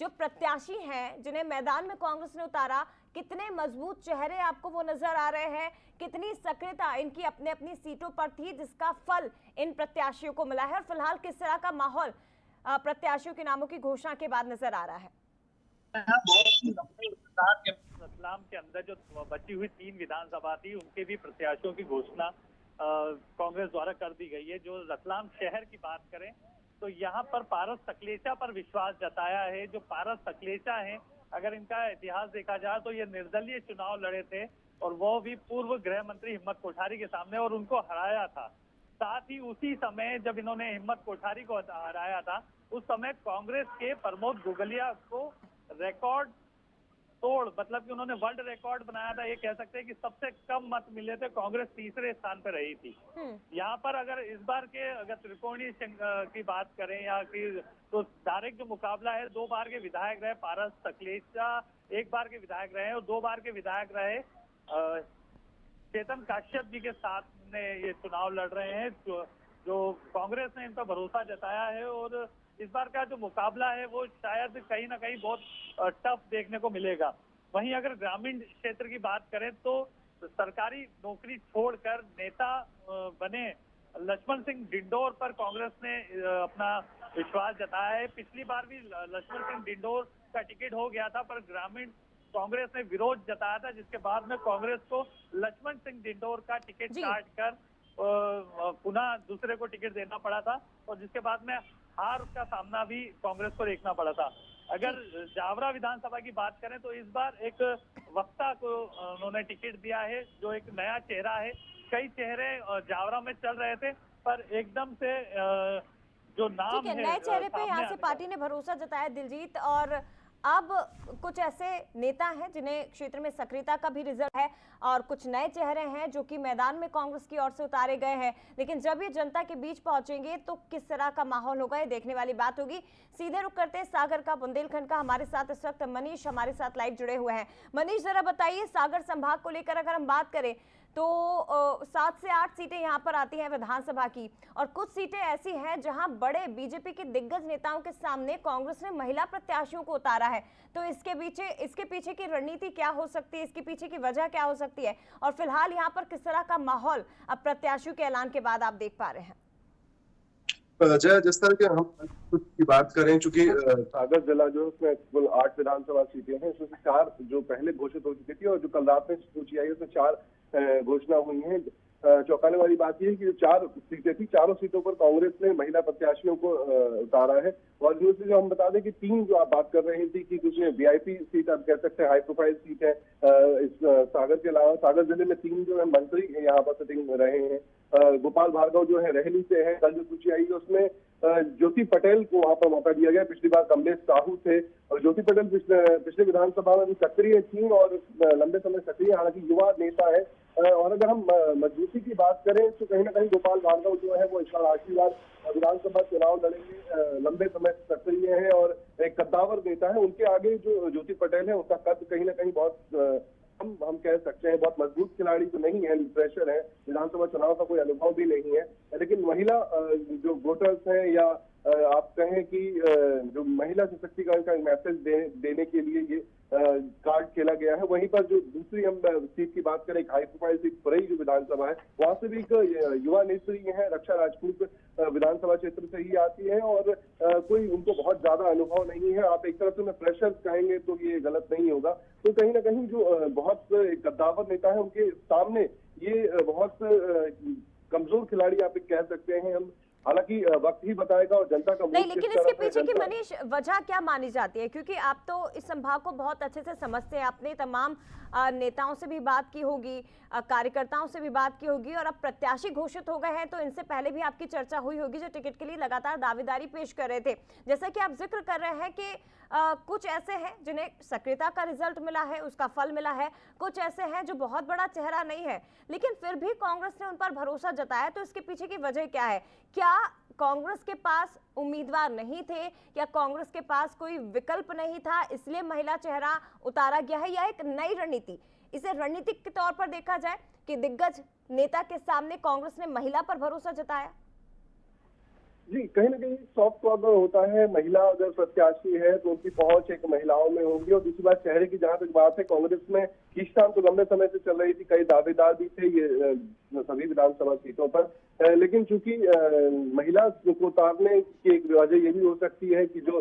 जो प्रत्याशी हैं जिन्हें मैदान में कांग्रेस ने उतारा, कितने मजबूत चेहरे आपको वो नजर आ रहे हैं, कितनी सक्रियता इनकी अपने अपनी सीटों पर थी जिसका फल इन प्रत्याशियों को मिला है, और फिलहाल किस तरह का माहौल प्रत्याशियों के नामों की घोषणा के बाद नजर आ रहा है? रतलाम के अंदर जो बची हुई 3 विधानसभा थी उनके भी प्रत्याशियों की घोषणा कांग्रेस द्वारा कर दी गई है। जो रतलाम शहर की बात करें तो यहाँ पर पारस सकलेचा पर विश्वास जताया है। जो पारस सकलेचा हैं, अगर इनका इतिहास देखा जाए तो ये निर्दलीय चुनाव लड़े थे और वो भी पूर्व गृह मंत्री हिम्मत कोठारी के सामने, और उनको हराया था। साथ ही उसी समय जब इन्होंने हिम्मत कोठारी को हराया था, उस समय कांग्रेस के प्रमोद गुगलिया को रिकॉर्ड तोड़, मतलब कि उन्होंने वर्ल्ड रिकॉर्ड बनाया था। ये कह सकते हैं कि सबसे कम मत मिले थे, कांग्रेस तीसरे स्थान पर रही थी। यहाँ पर अगर इस बार के अगर त्रिकोणीय की बात करें या कि तो डायरेक्ट जो मुकाबला है, 2 बार के विधायक रहे पारस सकलेचा, 1 बार के विधायक रहे और 2 बार के विधायक रहे चेतन काश्यप जी के साथ में ये चुनाव लड़ रहे हैं। जो कांग्रेस ने इन पर भरोसा जताया है और इस बार का जो मुकाबला है वो शायद कहीं ना कहीं बहुत टफ देखने को मिलेगा। वहीं अगर ग्रामीण क्षेत्र की बात करें तो सरकारी नौकरी छोड़कर नेता बने लक्ष्मण सिंह डिंडोर पर कांग्रेस ने अपना विश्वास जताया है। पिछली बार भी लक्ष्मण सिंह डिंडोर का टिकट हो गया था, पर ग्रामीण कांग्रेस ने विरोध जताया था, जिसके बाद में कांग्रेस को लक्ष्मण सिंह डिंडोर का टिकट काट कर पुनः दूसरे को टिकट देना पड़ा था, और जिसके बाद में हार का सामना भी कांग्रेस को देखना पड़ा था। अगर जावरा विधानसभा की बात करें तो इस बार एक वक्ता को उन्होंने टिकट दिया है, जो एक नया चेहरा है। कई चेहरे जावरा में चल रहे थे, पर एकदम से जो नाम है नए चेहरे पे यहाँ से पार्टी ने भरोसा जताया दिलजीत। और अब कुछ ऐसे नेता हैं जिन्हें क्षेत्र में सक्रियता का भी रिजल्ट है, और कुछ नए चेहरे हैं जो कि मैदान में कांग्रेस की ओर से उतारे गए हैं। लेकिन जब ये जनता के बीच पहुंचेंगे तो किस तरह का माहौल होगा, ये देखने वाली बात होगी। सीधे रुख करते हैं सागर का, बुंदेलखंड का। हमारे साथ इस वक्त मनीष हमारे साथ लाइव जुड़े हुए हैं। मनीष जरा बताइए, सागर संभाग को लेकर अगर हम बात करें तो 7 से 8 सीटें यहाँ पर आती हैं विधानसभा की, और कुछ सीटें ऐसी हैं जहां बड़े बीजेपी के दिग्गज नेताओं के सामने कांग्रेस ने महिला प्रत्याशियों को उतारा है। तो इसके पीछे की रणनीति क्या हो सकती है, इसके पीछे की वजह क्या हो सकती है, और फिलहाल यहाँ पर किस तरह का माहौल अब प्रत्याशियों के ऐलान के बाद आप देख पा रहे हैं? जय, जिस तरह के हम की बात करें, चूंकि सागर जिला जो उसमें कुल 8 विधानसभा सीटें हैं, उसमें 4 जो पहले घोषित हो चुकी थी और जो कल रात में सूची आई उसमें 4 घोषणा हुई हैं। चौंकाने वाली बात यह है कि जो 4 सीटें थी, चारों सीटों पर कांग्रेस ने महिला प्रत्याशियों को उतारा है। और दूसरी जो हम बता दें कि 3 जो आप बात कर रही थी कि उसमें वीआईपी सीट आप कह सकते हैं, हाई प्रोफाइल सीट है। इस सागर के अलावा सागर जिले में 3 जो है मंत्री यहाँ पर सिटिंग रहे हैं। गोपाल भार्गव जो है रहली से है, कल जो सूची आई है उसमें ज्योति पटेल को वहां पर मौका दिया गया। पिछली बार कमलेश साहू थे, और ज्योति पटेल पिछले विधानसभा में भी सक्रिय थी और लंबे समय सक्रिय, हालांकि युवा नेता है। और अगर हम मजबूती की बात करें तो कहीं ना कहीं गोपाल भार्गव जो है वो इस बार आखिरी बार विधानसभा चुनाव लड़ेंगे, लंबे समय से सक्रिय है और एक कद्दावर नेता है। उनके आगे जो ज्योति पटेल है उसका कद कहीं ना कहीं बहुत हम कह सकते हैं बहुत मजबूत खिलाड़ी तो नहीं है, प्रेशर है, विधानसभा चुनाव का कोई अनुभव भी नहीं है। लेकिन महिला जो वोटर्स हैं या आप कहें कि जो महिला सशक्तिकरण का मैसेज देने के लिए ये कार्ड खेला गया है। वहीं पर जो दूसरी हम सीट की बात करें, एक हाई प्रोफाइल सीट पुरई जो विधानसभा है, वहां से भी एक युवा नेत्री है, रक्षा राजपूत विधानसभा क्षेत्र से ही आती है और कोई उनको बहुत ज्यादा अनुभव नहीं है। आप एक तरफ से प्रेशर कहेंगे तो ये गलत नहीं होगा। तो कहीं ना कहीं जो बहुत कद्दावर नेता है उनके सामने ये बहुत कमजोर खिलाड़ी आप कह सकते हैं हम, हालांकि वक्त ही बताएगा और जनता का नहीं, मूड लेकिन किस इसके तरफ है, पीछे की जनता- मनीष वजह क्या मानी जाती है? क्योंकि आप तो इस संभाग को बहुत अच्छे से समझते हैं, आपने तमाम नेताओं से भी बात की होगी, कार्यकर्ताओं से भी बात की होगी, और अब प्रत्याशी घोषित हो गए हैं तो इनसे पहले भी आपकी चर्चा हुई होगी जो टिकट के लिए लगातार दावेदारी पेश कर रहे थे। जैसा कि आप जिक्र कर रहे हैं कि कुछ ऐसे हैं जिन्हें सक्रियता का रिजल्ट मिला है, उसका फल मिला है, कुछ ऐसे हैं जो बहुत बड़ा चेहरा नहीं है, लेकिन फिर भी कांग्रेस ने उन पर भरोसा जताया। तो इसके पीछे की वजह क्या है? क्या कांग्रेस के पास उम्मीदवार नहीं थे, या कांग्रेस के पास कोई विकल्प नहीं था इसलिए महिला चेहरा उतारा गया है, या एक नई रणनीति? इसे रणनीतिक के तौर पर देखा जाए कि दिग्गज नेता के सामने कांग्रेस ने महिला पर भरोसा जताया? जी, कहीं ना कहीं सॉफ्ट कॉर्नर होता है। महिला अगर प्रत्याशी है तो उनकी पहुंच एक महिलाओं में होगी। और दूसरी बात, चेहरे की जहां तक बात है, कांग्रेस में खींचतान तो लंबे समय से चल रही थी, कई दावेदार भी थे ये सभी विधानसभा सीटों पर, लेकिन चूंकि महिला को उतारने की एक वजह ये भी हो सकती है कि जो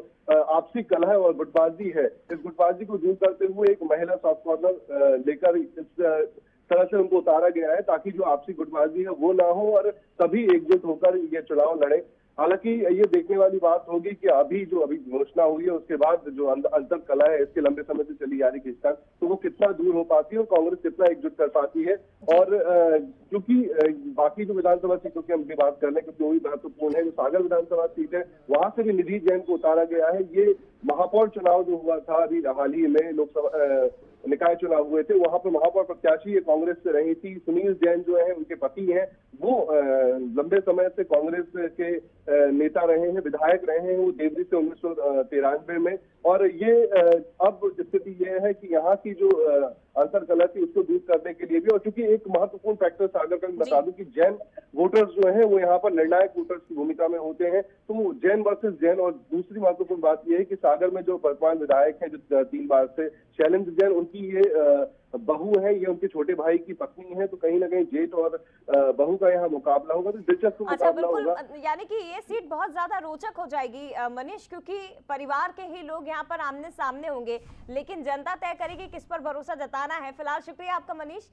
आपसी कलह और गुटबाजी है, इस गुटबाजी को दूर करते हुए एक महिला सॉफ्ट कॉर्नर लेकर इस तरह से उनको उतारा गया है, ताकि जो आपसी गुटबाजी है वो ना हो और सभी एकजुट होकर ये चुनाव लड़े। हालांकि ये देखने वाली बात होगी कि अभी घोषणा हुई है उसके बाद जो अंतर कला है, इसके लंबे समय से चली आ रही खींचतान, तो वो कितना दूर हो पाती है और कांग्रेस कितना एकजुट कर पाती है। और क्योंकि बाकी जो विधानसभा सीटों की हम भी बात कर लें, क्योंकि वो भी महत्वपूर्ण है, जो सागर विधानसभा सीट है वहां से भी निधि जैन को उतारा गया है। ये महापौर चुनाव जो हुआ था अभी हाल ही में, लोकसभा निकाय चुनाव हुए थे, वहां पर महापौर प्रत्याशी ये कांग्रेस से रही थी। सुनील जैन जो है उनके पति हैं, वो लंबे समय से कांग्रेस के नेता रहे हैं, विधायक रहे हैं, वो देवरी से 1993 में। और ये अब स्थिति ये है कि यहाँ की जो अंतर कलह थी उसको दूर करने के लिए भी, और चूंकि एक महत्वपूर्ण फैक्टर सागर का बता दूं कि जैन वोटर्स जो हैं वो यहाँ पर निर्णायक वोटर्स की भूमिका में होते हैं, तो जैन वर्सेस जैन। और दूसरी महत्वपूर्ण बात यह है कि सागर में जो वर्तमान विधायक हैं जो 3 बार से, शैलेंद्र जैन, उनकी ये बहू है, ये उनके छोटे भाई की पत्नी है, तो कहीं ना कहीं जेठ और बहू का यहाँ मुकाबला होगा, तो दिलचस्प मुकाबला होगा। यानी कि ये सीट बहुत ज्यादा रोचक हो जाएगी मनीष, क्योंकि परिवार के ही लोग यहाँ पर आमने सामने होंगे, लेकिन जनता तय करेगी किस पर भरोसा जताना है। फिलहाल शुक्रिया आपका मनीष,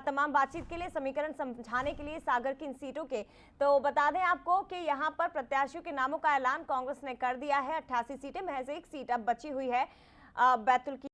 तमाम बातचीत के लिए, समीकरण समझाने के लिए सागर की इन सीटों के। तो बता दें आपको कि यहाँ पर प्रत्याशियों के नामों का ऐलान कांग्रेस ने कर दिया है। 88 सीटें, महज एक सीट अब बची हुई है बैतूल की।